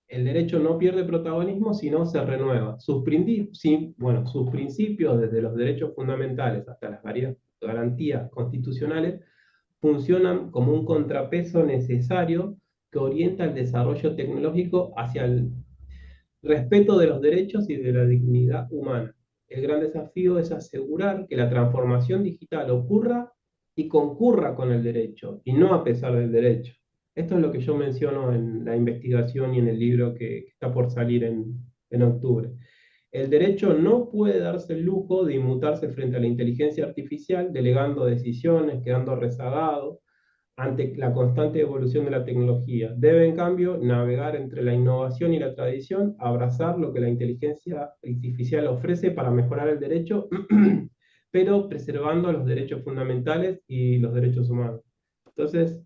El derecho no pierde protagonismo, sino se renueva. Bueno, sus principios, desde los derechos fundamentales hasta las varias garantías constitucionales, funcionan como un contrapeso necesario que orienta el desarrollo tecnológico hacia el respeto de los derechos y de la dignidad humana. El gran desafío es asegurar que la transformación digital ocurra y concurra con el derecho, y no a pesar del derecho. Esto es lo que yo menciono en la investigación y en el libro que está por salir en octubre. El derecho no puede darse el lujo de inmutarse frente a la inteligencia artificial, delegando decisiones, quedando rezagado ante la constante evolución de la tecnología. Debe, en cambio, navegar entre la innovación y la tradición, abrazar lo que la inteligencia artificial ofrece para mejorar el derecho, pero preservando los derechos fundamentales y los derechos humanos. Entonces,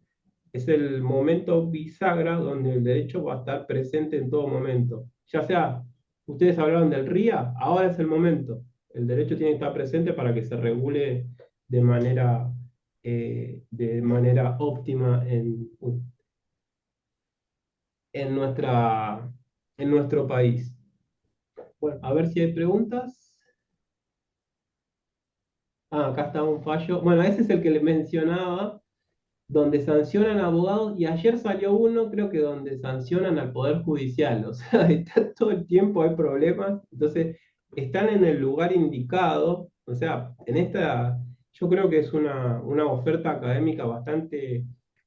es el momento bisagra donde el derecho va a estar presente en todo momento. Ya sea, ustedes hablaban del RIA, ahora es el momento. El derecho tiene que estar presente para que se regule de manera óptima en, en nuestro país. Bueno, a ver si hay preguntas. Ah, acá está un fallo. Bueno, ese es el que le mencionaba, donde sancionan abogados, y ayer salió uno, creo que donde sancionan al Poder Judicial. O sea, está todo el tiempo hay problemas, entonces están en el lugar indicado. O sea, yo creo que es una oferta académica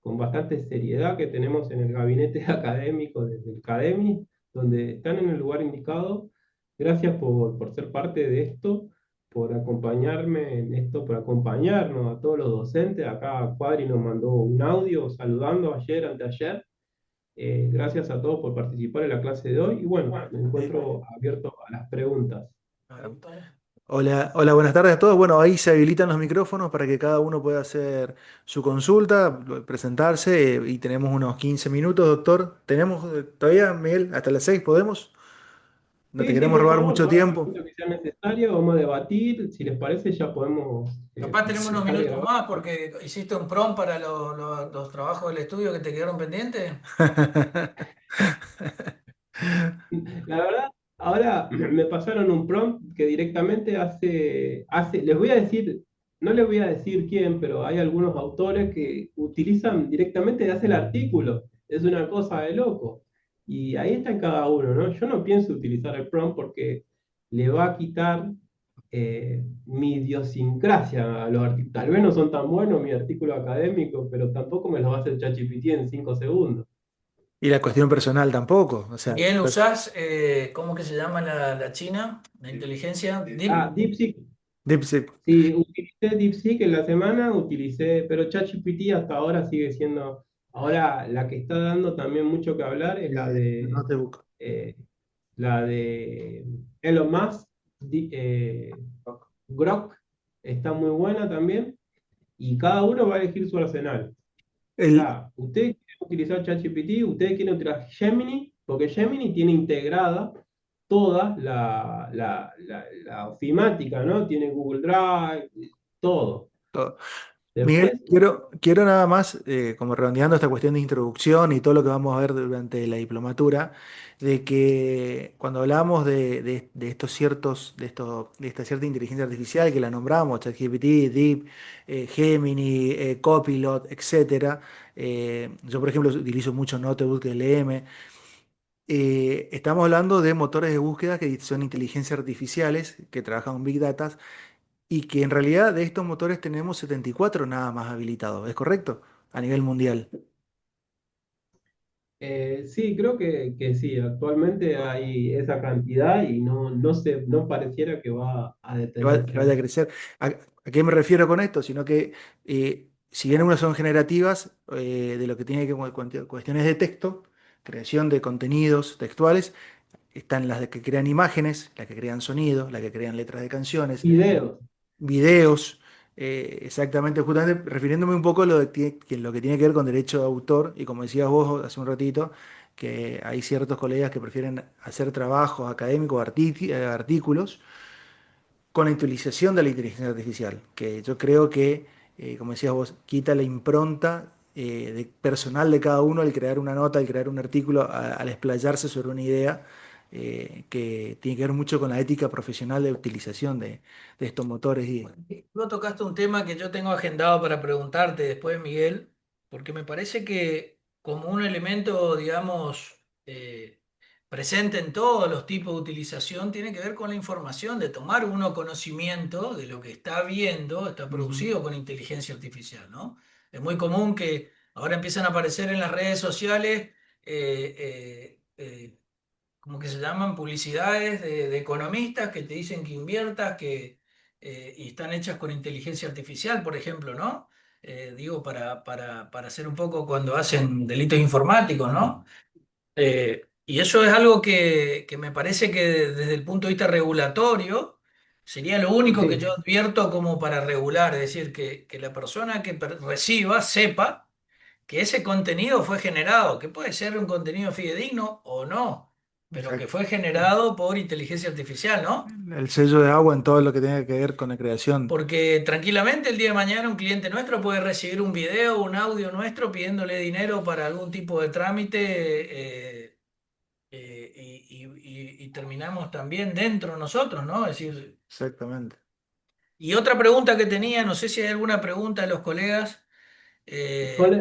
con bastante seriedad que tenemos en el gabinete académico del CADEMI, donde están en el lugar indicado. Gracias por ser parte de esto, por acompañarme en esto, por acompañarnos a todos los docentes. Acá Cuadri nos mandó un audio saludando ayer, anteayer. Gracias a todos por participar en la clase de hoy y bueno, me encuentro abierto a las preguntas. Hola, hola, buenas tardes a todos. Bueno, ahí se habilitan los micrófonos para que cada uno pueda hacer su consulta, presentarse y tenemos unos 15 minutos, doctor. ¿Tenemos todavía, Miguel, hasta las 6 podemos? No te Sí, sí, queremos por robar favor, mucho todas las tiempo. preguntas que sean necesarias, vamos a debatir. Si les parece, ya podemos Capaz tenemos unos dejar de minutos grabar. más porque hiciste un prompt para los trabajos del estudio que te quedaron pendientes. La verdad, ahora me pasaron un prompt que directamente les voy a decir, no les voy a decir quién, pero hay algunos autores que utilizan directamente, hace el artículo. Es una cosa de loco. Y ahí está en cada uno, ¿no? Yo no pienso utilizar el prompt porque le va a quitar mi idiosincrasia a los artículos. Tal vez no son tan buenos mi artículo académico, pero tampoco me los va a hacer ChatGPT en 5 segundos. Y la cuestión personal tampoco. O sea, Bien, usás, ¿cómo que se llama la China? La inteligencia. Ah, DeepSeek. DeepSeek. Sí, utilicé DeepSeek en la semana, pero ChatGPT hasta ahora sigue siendo, ahora la que está dando también mucho que hablar es No te busco. eh, la de Elon Musk, Grok, está muy buena también, y cada uno va a elegir su arsenal. O El, sea, ustedes quieren utilizar ChatGPT, ustedes quieren utilizar Gemini, porque Gemini tiene integrada toda la ofimática, ¿no? Tiene Google Drive, todo. Miguel, Después, quiero nada más, como redondeando esta cuestión de introducción y todo lo que vamos a ver durante la diplomatura, de que cuando hablamos de estos ciertos, de esta cierta inteligencia artificial que la nombramos, ChatGPT, Deep, Gemini, Copilot, etcétera, yo por ejemplo utilizo mucho Notebook LM. Estamos hablando de motores de búsqueda que son inteligencias artificiales que trabajan con Big Data y que en realidad de estos motores tenemos 74 nada más habilitados, ¿es correcto? A nivel mundial. sí, creo que sí, actualmente hay esa cantidad y no pareciera que va a Que detenerse vaya a ahí. crecer. ¿A qué me refiero con esto? Sino que si bien unas son generativas de lo que tiene que ver con cuestiones de texto, creación de contenidos textuales, están las de que crean imágenes, las que crean sonidos, las que crean letras de canciones, Videos. videos, exactamente, justamente refiriéndome un poco a lo que tiene que ver con derecho de autor, y como decías vos hace un ratito, que hay ciertos colegas que prefieren hacer trabajos académicos, artículos, con la utilización de la inteligencia artificial, que yo creo que, como decías vos, quita la impronta de personal de cada uno al crear una nota, al crear un artículo, al explayarse sobre una idea. Que tiene que ver mucho con la ética profesional de utilización de estos motores. Tú tocaste un tema que yo tengo agendado para preguntarte después, Miguel, porque me parece que como un elemento, digamos, presente en todos los tipos de utilización, tiene que ver con la información, de tomar uno conocimiento de lo que está viendo, está Ujú. producido con inteligencia artificial, ¿no? Es muy común que ahora empiezan a aparecer en las redes sociales como que se llaman publicidades de economistas que te dicen que inviertas, y están hechas con inteligencia artificial, por ejemplo, ¿no? Digo, para hacer un poco cuando hacen delitos informáticos, ¿no? Y eso es algo que me parece que desde el punto de vista regulatorio sería lo único que yo Sí. advierto como para regular, es decir, que la persona que reciba sepa que ese contenido fue generado, que puede ser un contenido fidedigno o no, pero que Exacto. fue generado por inteligencia artificial, ¿no? El sello de agua en todo lo que tenga que ver con la creación. Porque tranquilamente el día de mañana un cliente nuestro puede recibir un video, un audio nuestro pidiéndole dinero para algún tipo de trámite, y terminamos también dentro nosotros, ¿no? Es decir, Exactamente. y otra pregunta que tenía, no sé si hay alguna pregunta de los colegas.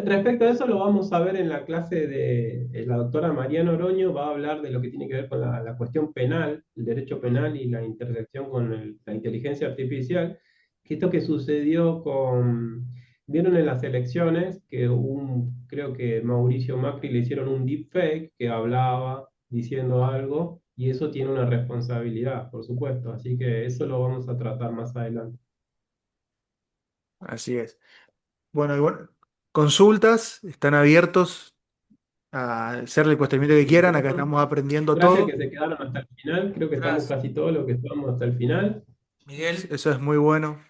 Respecto a eso lo vamos a ver en la clase de la doctora Mariana Oroño, va a hablar de lo que tiene que ver con la cuestión penal, el derecho penal y la intersección con la inteligencia artificial, que esto que sucedió vieron en las elecciones que creo que Mauricio Macri le hicieron un deepfake que hablaba diciendo algo y eso tiene una responsabilidad, por supuesto, así que eso lo vamos a tratar más adelante. Así es. Bueno, y bueno, consultas, están abiertos a hacer el cuestionamiento que Y quieran, acá bueno, estamos aprendiendo gracias todo. que se quedaron hasta el final. Creo que estamos Tras, casi todos los que estamos hasta el final. Miguel, Eso es muy bueno.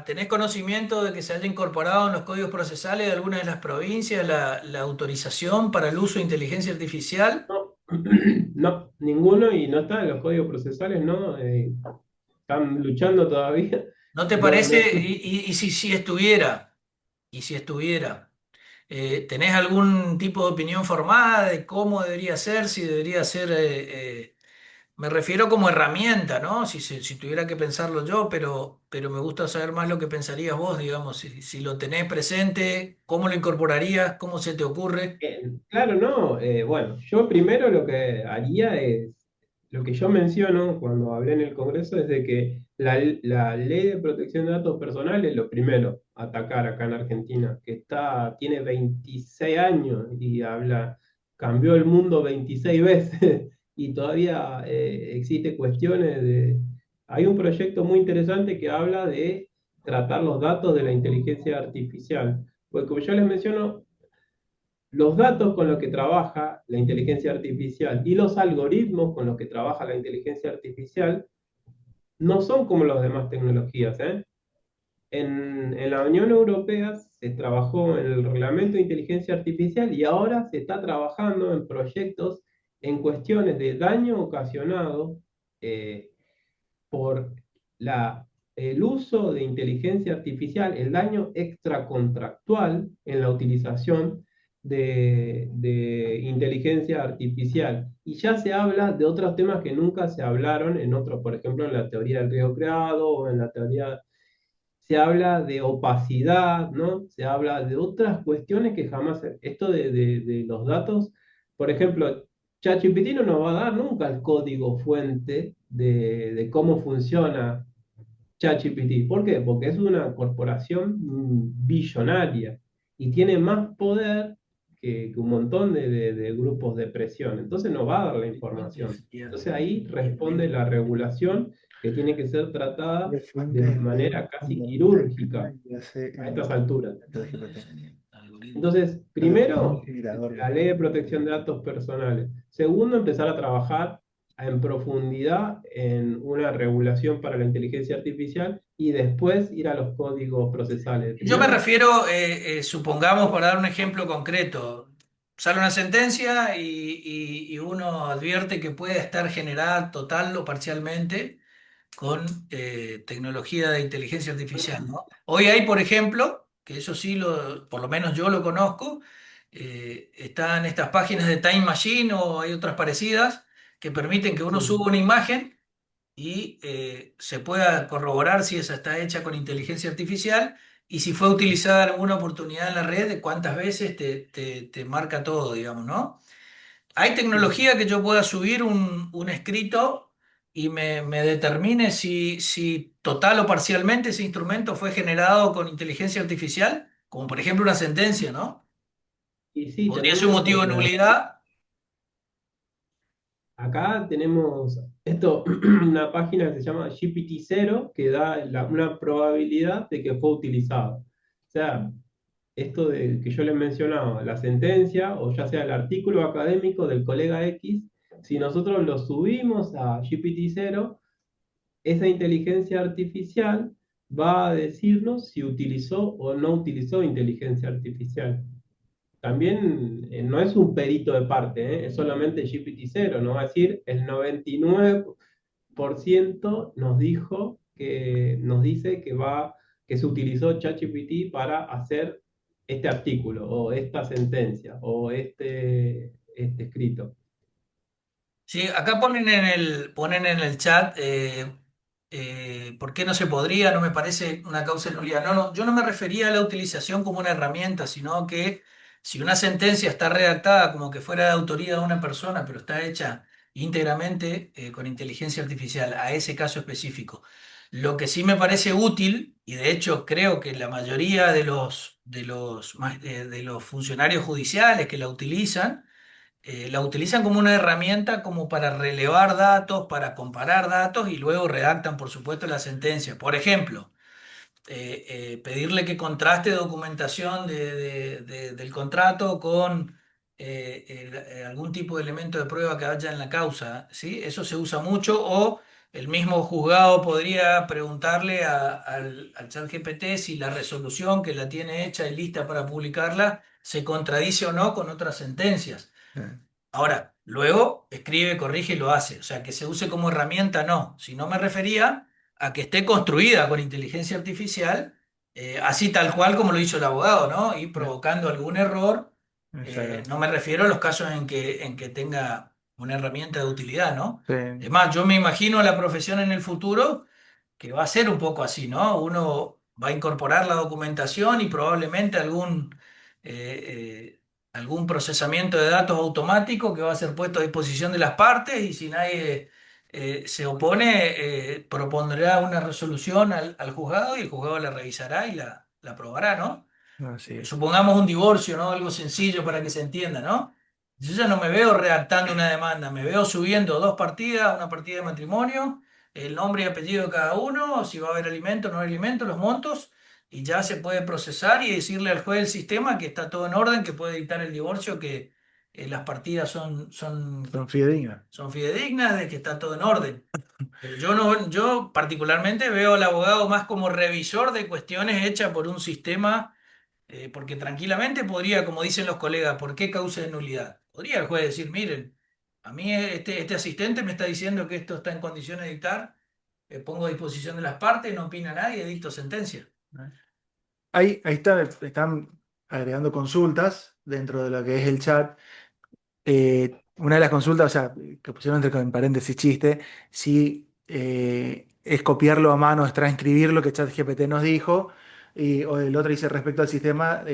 ¿tenés conocimiento de que se haya incorporado en los códigos procesales de alguna de las provincias la autorización para el uso de inteligencia artificial? No, no, ninguno y no está en los códigos procesales, ¿no? Están luchando todavía. ¿No te No, no parece? es Y si estuviera, y si estuviera, ¿tenés algún tipo de opinión formada de cómo debería ser, si debería ser, me refiero como herramienta, ¿no? Si tuviera que pensarlo yo, pero me gusta saber más lo que pensarías vos, digamos, si lo tenés presente, cómo lo incorporarías, cómo se te ocurre. claro, no. Bueno, yo primero lo que haría es, lo que yo menciono cuando hablé en el Congreso es de que la ley de protección de datos personales, lo primero, atacar acá en Argentina, que tiene 26 años y cambió el mundo 26 veces y todavía existe cuestiones de... Hay un proyecto muy interesante que habla de tratar los datos de la inteligencia artificial. Porque como yo les menciono, los datos con los que trabaja la inteligencia artificial y los algoritmos con los que trabaja la inteligencia artificial no son como las demás tecnologías, ¿eh? En la Unión Europea se trabajó en el reglamento de inteligencia artificial y ahora se está trabajando en proyectos en cuestiones de daño ocasionado eh, por la, el uso de inteligencia artificial, el daño extracontractual en la utilización de inteligencia artificial. Y ya se habla de otros temas que nunca se hablaron en otros, por ejemplo, en la teoría del riesgo creado o en la teoría, se habla de opacidad, ¿no? Se habla de otras cuestiones que jamás, esto de los datos, por ejemplo, ChatGPT no nos va a dar nunca el código fuente de cómo funciona ChatGPT. ¿Por qué? Porque es una corporación billonaria y tiene más poder que un montón de grupos de presión. Entonces no va a dar la información. Entonces ahí responde la regulación que tiene que ser tratada De de fuentes de manera casi fundamental, quirúrgica ya sé, a estas alturas. de GPT. Entonces, Un primero, generador de la ley de fuentes. protección de datos personales. Segundo, empezar a trabajar en profundidad en una regulación para la inteligencia artificial y después ir a los códigos procesales. Yo me Primero, refiero, supongamos, para dar un ejemplo concreto, sale una sentencia y uno advierte que puede estar generada total o parcialmente con tecnología de inteligencia artificial, ¿no? Hoy hay, por ejemplo, que eso sí, por lo menos yo lo conozco, están estas páginas de Time Machine o hay otras parecidas que permiten que uno sí. suba una imagen y se pueda corroborar si esa está hecha con inteligencia artificial y si fue utilizada en alguna oportunidad en la red, de cuántas veces te marca todo, digamos, ¿no? ¿Hay Sí. tecnología que yo pueda subir un escrito y me determine si total o parcialmente ese instrumento fue generado con inteligencia artificial? Como por ejemplo una sentencia, ¿no? Y sí, ¿Podría ser un tenemos motivo de nulidad? acá tenemos esto, una página que se llama GPT-0 que da una probabilidad de que fue utilizado. O sea, esto de que yo les mencionaba, la sentencia o ya sea el artículo académico del colega X, si nosotros lo subimos a GPT-0, esa inteligencia artificial va a decirnos si utilizó o no utilizó inteligencia artificial. También no es un perito de parte, es solamente GPT-0, no va a decir el 99% nos dice que se utilizó ChatGPT para hacer este artículo o esta sentencia o este escrito. Sí, acá ponen en el chat ¿Por qué no se podría? No me parece una causa de nulidad. No, no, yo no me refería a la utilización como una herramienta, sino que si una sentencia está redactada como que fuera de autoría de una persona, pero está hecha íntegramente con inteligencia artificial a ese caso específico. Lo que sí me parece útil, y de hecho creo que la mayoría de los funcionarios judiciales que la utilizan como una herramienta como para relevar datos, para comparar datos y luego redactan, por supuesto, la sentencia. Por ejemplo, pedirle que contraste documentación del contrato con algún tipo de elemento de prueba que haya en la causa, ¿sí? Eso se usa mucho o el mismo juzgado podría preguntarle al ChatGPT si la resolución que la tiene hecha y lista para publicarla se contradice o no con otras sentencias. Eh, Ahora, luego escribe, corrige y lo hace. O sea, que se use como herramienta, no. Si no me refería a que esté construida con inteligencia artificial, así tal cual como lo hizo el abogado, ¿no? Y eh, provocando algún error. Exacto. No me refiero a los casos en que tenga una herramienta de utilidad, ¿no? Sí, Es más, yo me imagino la profesión en el futuro que va a ser un poco así, ¿no? Uno va a incorporar la documentación y probablemente algún procesamiento de datos automático que va a ser puesto a disposición de las partes y si nadie se opone, propondrá una resolución al juzgado y el juzgado la revisará y la aprobará, ¿no? así es. Supongamos un divorcio, ¿no? Algo sencillo para que se entienda, ¿no? Yo ya no me veo redactando una demanda, me veo subiendo dos partidas, una partida de matrimonio, el nombre y apellido de cada uno, si va a haber alimento o no hay alimento, los montos, y ya se puede procesar y decirle al juez del sistema que está todo en orden, que puede dictar el divorcio, que las partidas Son fidedignas. son fidedignas, de que está todo en orden. Pero yo no, yo particularmente veo al abogado más como revisor de cuestiones hechas por un sistema porque tranquilamente podría, como dicen los colegas, ¿por qué causa de nulidad? Podría el juez decir, miren, a mí este asistente me está diciendo que esto está en condiciones de dictar, pongo a disposición de las partes, no opina nadie, dicto sentencia. Ahí está, están agregando consultas dentro de lo que es el chat. Una de las consultas, o sea, que pusieron en paréntesis chiste, si es copiarlo a mano, es transcribir lo que ChatGPT nos dijo, o el otro dice respecto al sistema,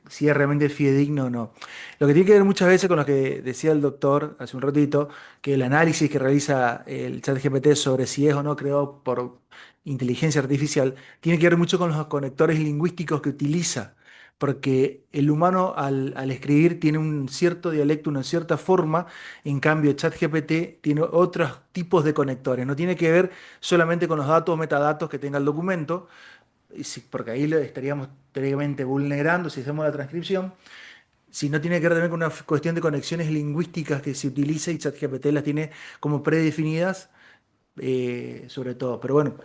si es realmente fidedigno o no. Lo que tiene que ver muchas veces con lo que decía el doctor hace un ratito, que el análisis que realiza el ChatGPT sobre si es o no creado por inteligencia artificial, tiene que ver mucho con los conectores lingüísticos que utiliza porque el humano al escribir tiene un cierto dialecto, una cierta forma, en cambio ChatGPT tiene otros tipos de conectores, no tiene que ver solamente con los datos o metadatos que tenga el documento, porque ahí lo estaríamos teóricamente vulnerando si hacemos la transcripción, sino tiene que ver también con una cuestión de conexiones lingüísticas que se utiliza y ChatGPT las tiene como predefinidas. Sobre todo, pero bueno,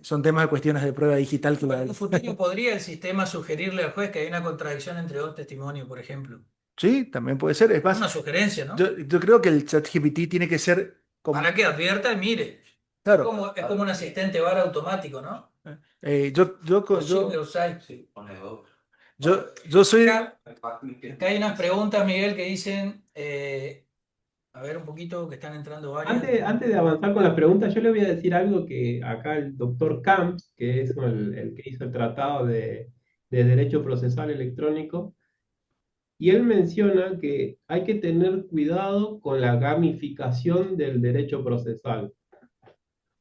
son temas de cuestiones de prueba digital que Bueno, en un futuro podría el sistema sugerirle al juez que hay una contradicción entre dos testimonios, por ejemplo. sí, también puede ser. Es más, Una sugerencia, ¿no? yo creo que el ChatGPT tiene que ser Para que advierta y mire. claro, Es como un asistente bar automático, ¿no? yo, Posible usar. yo soy, Acá, acá hay unas preguntas, Miguel, que dicen, a ver un poquito, que están entrando varias. Antes de avanzar con las preguntas, yo le voy a decir algo que acá el doctor Camps, que es el que hizo el tratado de Derecho Procesal Electrónico, y él menciona que hay que tener cuidado con la gamificación del derecho procesal.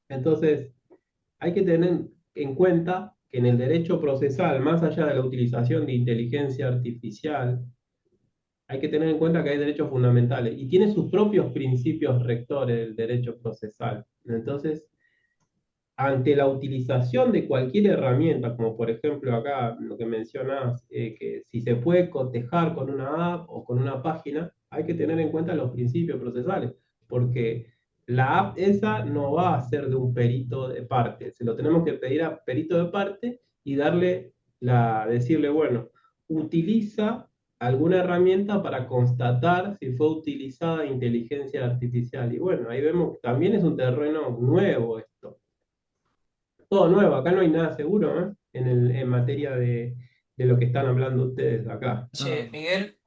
Entonces, hay que tener en cuenta que en el derecho procesal, más allá de la utilización de inteligencia artificial, hay que tener en cuenta que hay derechos fundamentales y tiene sus propios principios rectores del derecho procesal. Entonces, ante la utilización de cualquier herramienta, como por ejemplo acá lo que mencionas, que si se puede cotejar con una app o con una página, hay que tener en cuenta los principios procesales, porque la app esa no va a ser de un perito de parte, se lo tenemos que pedir a perito de parte y decirle, bueno, utiliza alguna herramienta para constatar si fue utilizada inteligencia artificial. Y bueno, ahí vemos, también es un terreno nuevo esto, todo nuevo, acá no hay nada seguro, ¿eh? En materia de lo que están hablando ustedes acá. Che, Miguel,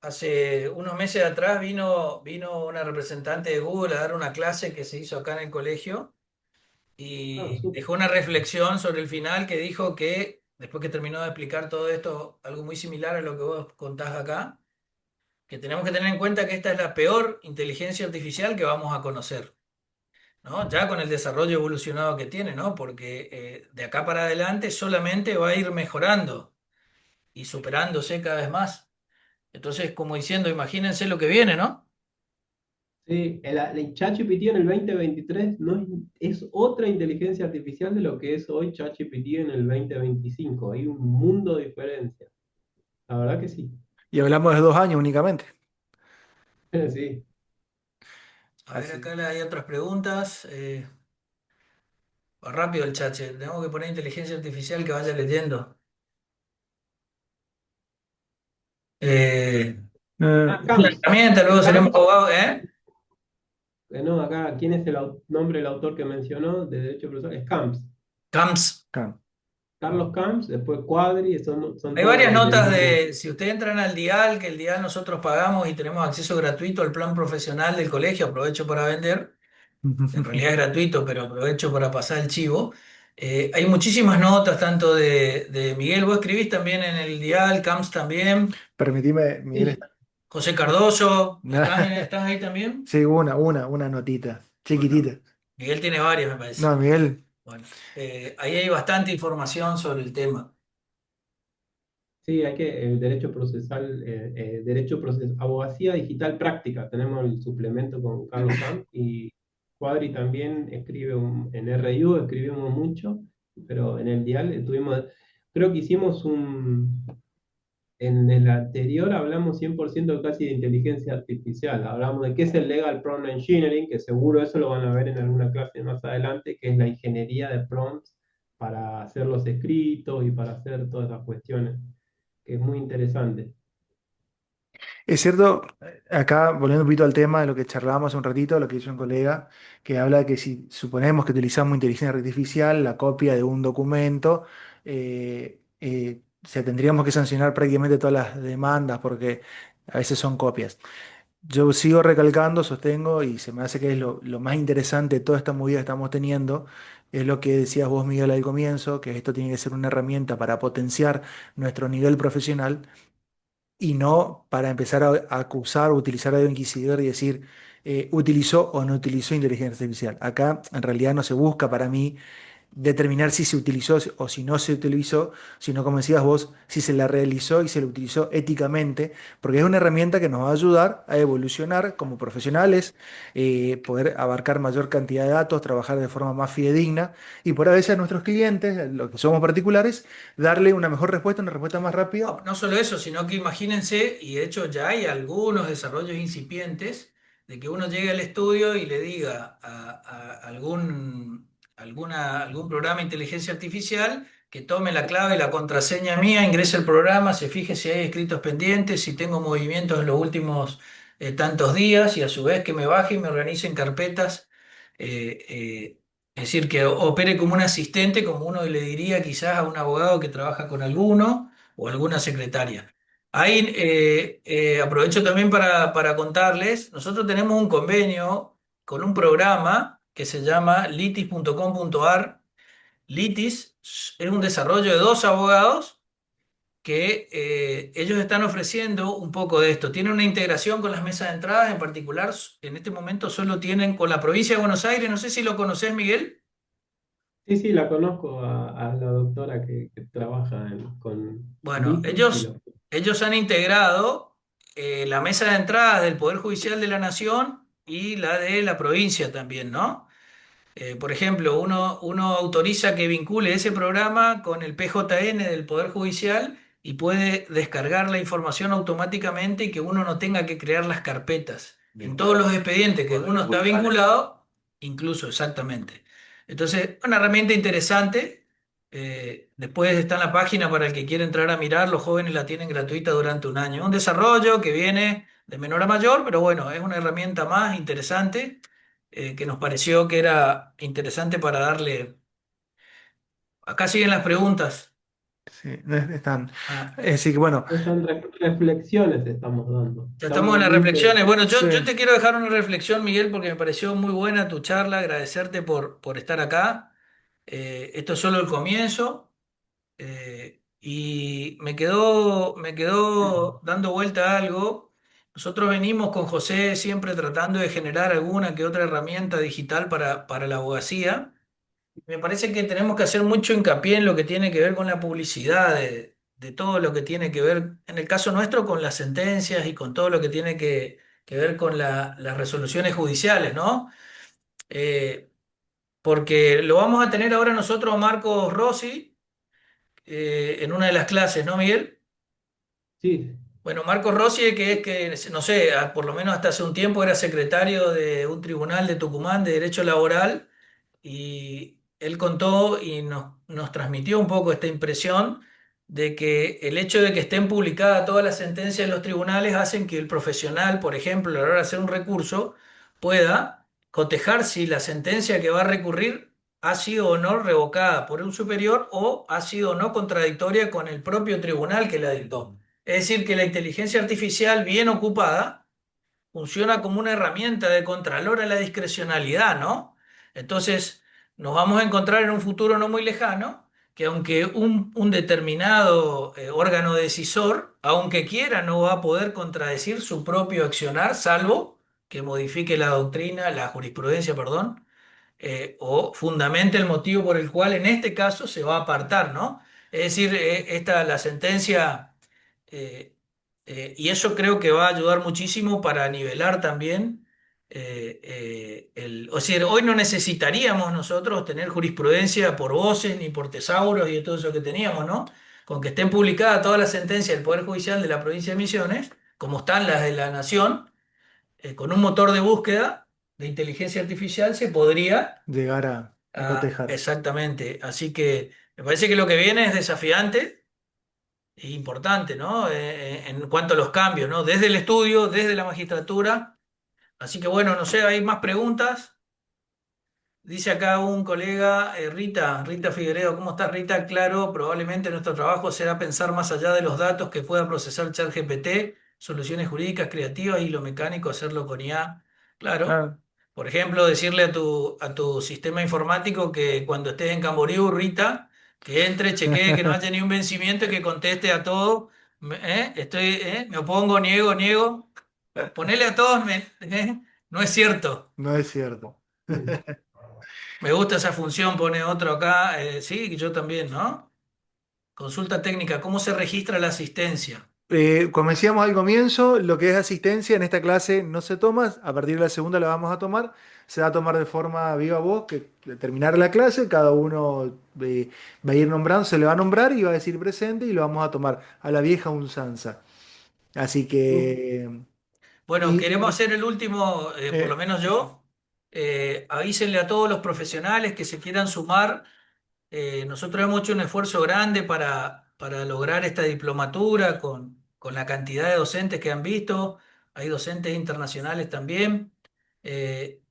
hace unos meses atrás vino una representante de Google a dar una clase que se hizo acá en el colegio Ah, y súper. dejó una reflexión sobre el final que dijo que, después que terminó de explicar todo esto, algo muy similar a lo que vos contás acá, que tenemos que tener en cuenta que esta es la peor inteligencia artificial que vamos a conocer, ¿no? Ya con el desarrollo evolucionado que tiene, ¿no? Porque de acá para adelante solamente va a ir mejorando y superándose cada vez más. Entonces, como diciendo, imagínense lo que viene, ¿no? Sí, el ChatGPT en el 2023 no es otra inteligencia artificial de lo que es hoy ChatGPT en el 2025. Hay un mundo de diferencia. La verdad que sí. Y hablamos de 2 años únicamente. Sí. A ver, Así. acá hay otras preguntas. Va rápido el chache. Tenemos que poner inteligencia artificial que vaya leyendo. Ah, Es una Camps. herramienta, luego seremos Camps. abogados, ¿eh? No, acá, ¿quién es el nombre del autor que mencionó de Derecho Procesal? Es Camps. Camps. Claro. Carlos Camps, después Quadri, son Hay todos varias del notas mismo. de, si ustedes entran al Dial, que el Dial nosotros pagamos y tenemos acceso gratuito al plan profesional del colegio, aprovecho para vender. En realidad es gratuito, pero aprovecho para pasar el chivo. Hay muchísimas notas, tanto de Miguel, vos escribís también en el Dial, Camps también, Permitime, Miguel. Sí, José Cardoso, ¿estás ahí también? Sí, una notita, Bueno, chiquitita. Miguel tiene varias, me parece. No, Miguel, Bueno, ahí hay bastante información sobre el tema. sí, hay que, derecho procesal, abogacía digital práctica, tenemos el suplemento con Carlos Camp y Cuadri también escribe en RU, escribimos mucho, pero en el Dial tuvimos, creo que hicimos en el anterior hablamos 100% casi de inteligencia artificial, hablamos de qué es el Legal Prompt Engineering, que seguro eso lo van a ver en alguna clase más adelante, que es la ingeniería de prompts para hacer los escritos y para hacer todas esas cuestiones, que es muy interesante. es cierto, acá volviendo un poquito al tema de lo que charlábamos hace un ratito, lo que hizo un colega, que habla de que si suponemos que utilizamos inteligencia artificial, la copia de un documento, o sea, tendríamos que sancionar prácticamente todas las demandas porque a veces son copias. Yo sigo recalcando, sostengo, y se me hace que es lo más interesante de toda esta movida que estamos teniendo, es lo que decías vos, Miguel, al comienzo, que esto tiene que ser una herramienta para potenciar nuestro nivel profesional y no para empezar a acusar o utilizar a dedo inquisidor y decir, utilizó o no utilizó inteligencia artificial. Acá en realidad no se busca para mí determinar si se utilizó o si no se utilizó, sino como decías vos, si se la realizó y se la utilizó éticamente, porque es una herramienta que nos va a ayudar a evolucionar como profesionales, poder abarcar mayor cantidad de datos, trabajar de forma más fidedigna y por a veces a nuestros clientes, los que somos particulares, darle una mejor respuesta, una respuesta más rápida. No, no solo eso, sino que imagínense, y de hecho ya hay algunos desarrollos incipientes, de que uno llegue al estudio y le diga a algún programa de inteligencia artificial que tome la clave y la contraseña mía, ingrese el programa, se fije si hay escritos pendientes, si tengo movimientos en los últimos tantos días y a su vez que me baje y me organice en carpetas. eh, eh, es decir, que opere como un asistente, como uno le diría quizás a un abogado que trabaja con alguno o alguna secretaria. Ahí aprovecho también para contarles, nosotros tenemos un convenio con un programa que se llama litis.com.ar. Litis es un desarrollo de dos abogados que ellos están ofreciendo un poco de esto. Tienen una integración con las mesas de entradas, en particular, en este momento solo tienen con la provincia de Buenos Aires, no sé si lo conoces, Miguel. Sí, sí, la conozco a la doctora que trabaja con Bueno, litis y ellos han integrado la mesa de entradas del Poder Judicial de la Nación y la de la provincia también, ¿no? Por ejemplo, uno autoriza que vincule ese programa con el PJN del Poder Judicial y puede descargar la información automáticamente y que uno no tenga que crear las carpetas. En todos los expedientes que uno está vinculado, incluso exactamente. Entonces, una herramienta interesante. Después está en la página para el que quiera entrar a mirar. Los jóvenes la tienen gratuita durante un año. Un desarrollo que viene de menor a mayor, pero bueno, es una herramienta más interesante que nos pareció que era interesante para darle. Acá siguen las preguntas. Sí, no están. Ah, Así que bueno, Están reflexiones estamos dando. ya Está estamos en las muy reflexiones. interesante. Bueno, sí, yo te quiero dejar una reflexión, Miguel, porque me pareció muy buena tu charla, agradecerte por estar acá. Esto es solo el comienzo. Y me quedó dando vuelta algo. Nosotros venimos con José siempre tratando de generar alguna que otra herramienta digital para la abogacía. Me parece que tenemos que hacer mucho hincapié en lo que tiene que ver con la publicidad, de todo lo que tiene que ver, en el caso nuestro, con las sentencias y con todo lo que tiene que ver con las resoluciones judiciales, ¿no? Eh, Porque lo vamos a tener ahora nosotros, Marcos Rossi, en una de las clases, ¿no, Miguel? Sí, Bueno, Marcos Rossi, que es que, no sé, por lo menos hasta hace un tiempo era secretario de un tribunal de Tucumán de Derecho Laboral, y él contó y nos transmitió un poco esta impresión de que el hecho de que estén publicadas todas las sentencias de los tribunales hacen que el profesional, por ejemplo, a la hora de hacer un recurso, pueda cotejar si la sentencia que va a recurrir ha sido o no revocada por un superior o ha sido o no contradictoria con el propio tribunal que la dictó. Es decir, que la inteligencia artificial bien ocupada funciona como una herramienta de contralor a la discrecionalidad, ¿no? Entonces, nos vamos a encontrar en un futuro no muy lejano que aunque un determinado órgano decisor, aunque quiera, no va a poder contradecir su propio accionar, salvo que modifique la doctrina, la jurisprudencia, perdón, o fundamente el motivo por el cual en este caso se va a apartar, ¿no? Es decir, la sentencia, eh, y eso creo que va a ayudar muchísimo para nivelar también, o sea, hoy no necesitaríamos nosotros tener jurisprudencia por voces ni por tesauros y de todo eso que teníamos, ¿no? Con que estén publicadas todas las sentencias del Poder Judicial de la provincia de Misiones, como están las de la Nación, con un motor de búsqueda de inteligencia artificial se podría. llegar a cotejar. Exactamente. Así que me parece que lo que viene es desafiante e importante, ¿no? En cuanto a los cambios, ¿no? Desde el estudio, desde la magistratura. Así que bueno, no sé, ¿hay más preguntas? Dice acá un colega, Rita Figueredo, ¿cómo estás, Rita? Claro, probablemente nuestro trabajo será pensar más allá de los datos que pueda procesar ChatGPT, soluciones jurídicas creativas y lo mecánico hacerlo con IA. Claro. Ah, Por ejemplo, decirle a tu sistema informático que cuando estés en Camboriú, Rita, que entre, chequee que no haya ni un vencimiento y que conteste a todo. Me opongo, niego, niego. Ponele a todos, no es cierto. no es cierto. sí. Me gusta esa función, pone otro acá. Sí, yo también, ¿no? Consulta técnica, ¿cómo se registra la asistencia? Como decíamos al comienzo, lo que es asistencia en esta clase no se toma, a partir de la segunda la vamos a tomar, se va a tomar de forma viva voz, que al terminar la clase cada uno va a ir nombrando, se le va a nombrar y va a decir presente y lo vamos a tomar a la vieja usanza. Así Mm. que, Bueno, y queremos hacer el último, por lo eh, menos yo. Avísenle a todos los profesionales que se quieran sumar. Nosotros hemos hecho un esfuerzo grande para lograr esta diplomatura con la cantidad de docentes que han visto. Hay docentes internacionales también.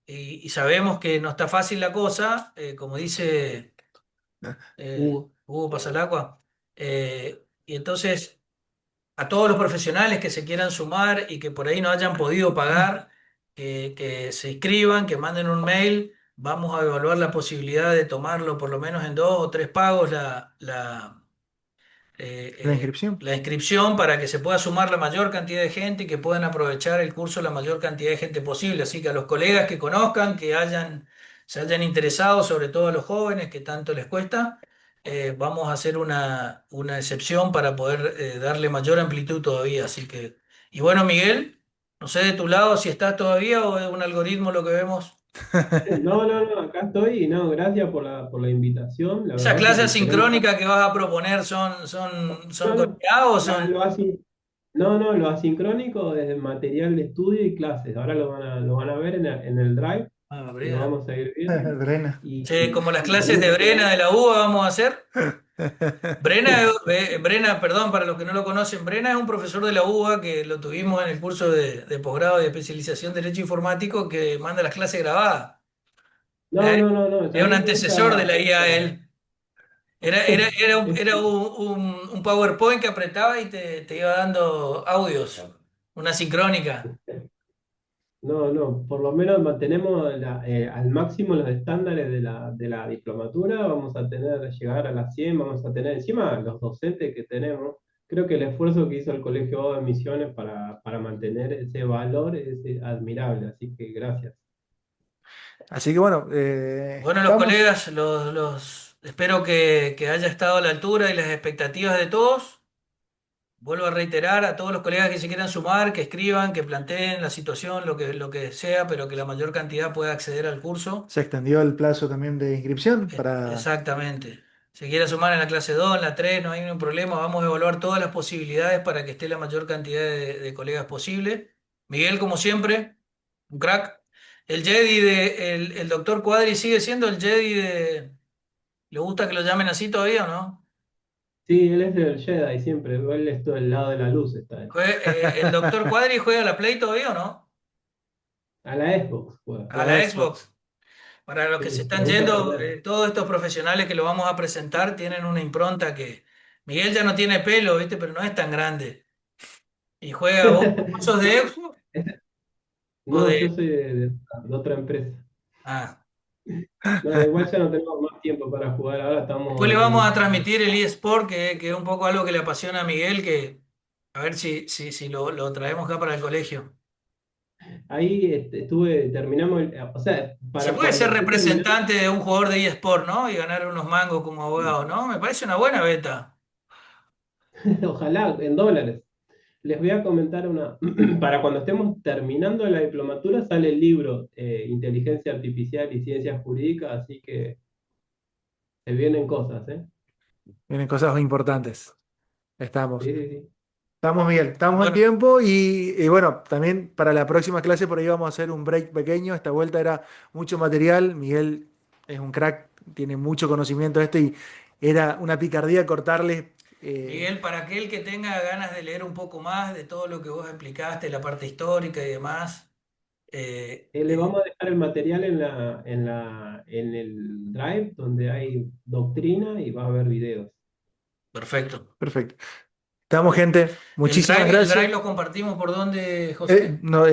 Y sabemos que no está fácil la cosa, como dice Hugo, Hugo Pasalacqua. Y entonces, a todos los profesionales que se quieran sumar y que por ahí no hayan podido pagar, que se inscriban, que manden un mail. Vamos a evaluar la posibilidad de tomarlo por lo menos en 2 o 3 pagos la inscripción. la inscripción para que se pueda sumar la mayor cantidad de gente y que puedan aprovechar el curso la mayor cantidad de gente posible. Así que a los colegas que conozcan, se hayan interesado, sobre todo a los jóvenes que tanto les cuesta, vamos a hacer una excepción para poder darle mayor amplitud todavía. Así que, y bueno, Miguel, no sé de tu lado si estás todavía o es un algoritmo lo que vemos. No, no, no, acá estoy y no, gracias por la invitación. La ¿Esas verdad que clases queremos. sincrónicas que vas a proponer son No, no, coordinadas o la- son... lo asi- no, no, lo asincrónico desde material de estudio y clases. Ahora lo van a ver en el Drive Ah, y lo Brena. vamos a ir viendo. Brena. Che, como las Y clases de tenemos Brena de la UBA vamos a hacer. Brena, que. Brena, perdón, para los que no lo conocen, Brena es un profesor de la UBA que lo tuvimos en el curso de posgrado y especialización de Derecho Informático que manda las clases grabadas. No, ¿Eh? no, no, no, Es ya un tiene antecesor de esa, la IA él. Es- un PowerPoint que apretaba y te iba dando audios, una sincrónica. No, no, por lo menos mantenemos al máximo los estándares de la diplomatura, vamos a tener, llegar a las 100, vamos a tener encima los docentes que tenemos. Creo que el esfuerzo que hizo el Colegio de Misiones para mantener ese valor es admirable, así que gracias. Así que bueno, Bueno, los estamos. colegas, espero que haya estado a la altura y las expectativas de todos. Vuelvo a reiterar a todos los colegas que se quieran sumar, que escriban, que planteen la situación, lo que sea, pero que la mayor cantidad pueda acceder al curso. Se extendió el plazo también de inscripción para. Exactamente. Se quiera sumar en la clase 2, en la 3, no hay ningún problema. Vamos a evaluar todas las posibilidades para que esté la mayor cantidad de colegas posible. Miguel, como siempre, un crack. El doctor Cuadri sigue siendo el Jedi de. ¿Le gusta que lo llamen así todavía o no? Sí, él es del Jedi siempre, él es todo el lado de la luz, está él. ¿El doctor Cuadri juega a la Play todavía o no? A la Xbox, juega. A A la la Xbox. Xbox. Para los que se Sí, le están gusta yendo, aprender. todos estos profesionales que lo vamos a presentar tienen una impronta que Miguel ya no tiene pelo, ¿viste? Pero no es tan grande. Y juega, ¿vos sos de Xbox o No, de... yo soy de otra empresa. Ah. No, igual ya no tenemos más tiempo para jugar, ahora Después estamos le vamos a transmitir el eSport, que es un poco algo que le apasiona a Miguel, que a ver si lo traemos acá para el colegio. ahí terminamos, o sea, Se para puede cuando ser esté terminando, representante de un jugador de eSport, ¿no? Y ganar unos mangos como abogado, ¿no? Me parece una buena beta. ojalá en dólares. Les voy a comentar una, para cuando estemos terminando la diplomatura sale el libro Inteligencia Artificial y Ciencias Jurídicas, así que se vienen cosas, ¿eh? Vienen cosas importantes. Sí, Estamos. sí, sí. Estamos, Miguel. Estamos en Bueno, tiempo y bueno, también para la próxima clase por ahí vamos a hacer un break pequeño. Esta vuelta era mucho material. Miguel es un crack, tiene mucho conocimiento de esto y era una picardía cortarle. Miguel, para aquel que tenga ganas de leer un poco más de todo lo que vos explicaste, la parte histórica y demás, eh, Le eh, vamos a dejar el material en el Drive donde hay doctrina y va a haber videos. perfecto. Perfecto. Estamos, gente. Muchísimas El drive gracias. lo compartimos por dónde, José? No,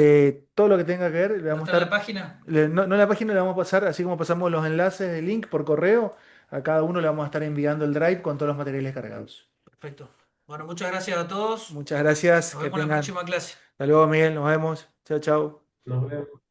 todo lo que tenga que ver, le ¿No vamos está a en la estar, página? no en la página, le vamos a pasar, así como pasamos los enlaces de link por correo, a cada uno le vamos a estar enviando el drive con todos los materiales cargados. Perfecto. Bueno, muchas gracias a todos. Muchas gracias, Nos que vemos en la tengan. próxima clase. Hasta luego, Miguel, nos vemos. Chao, chao. Nos vemos.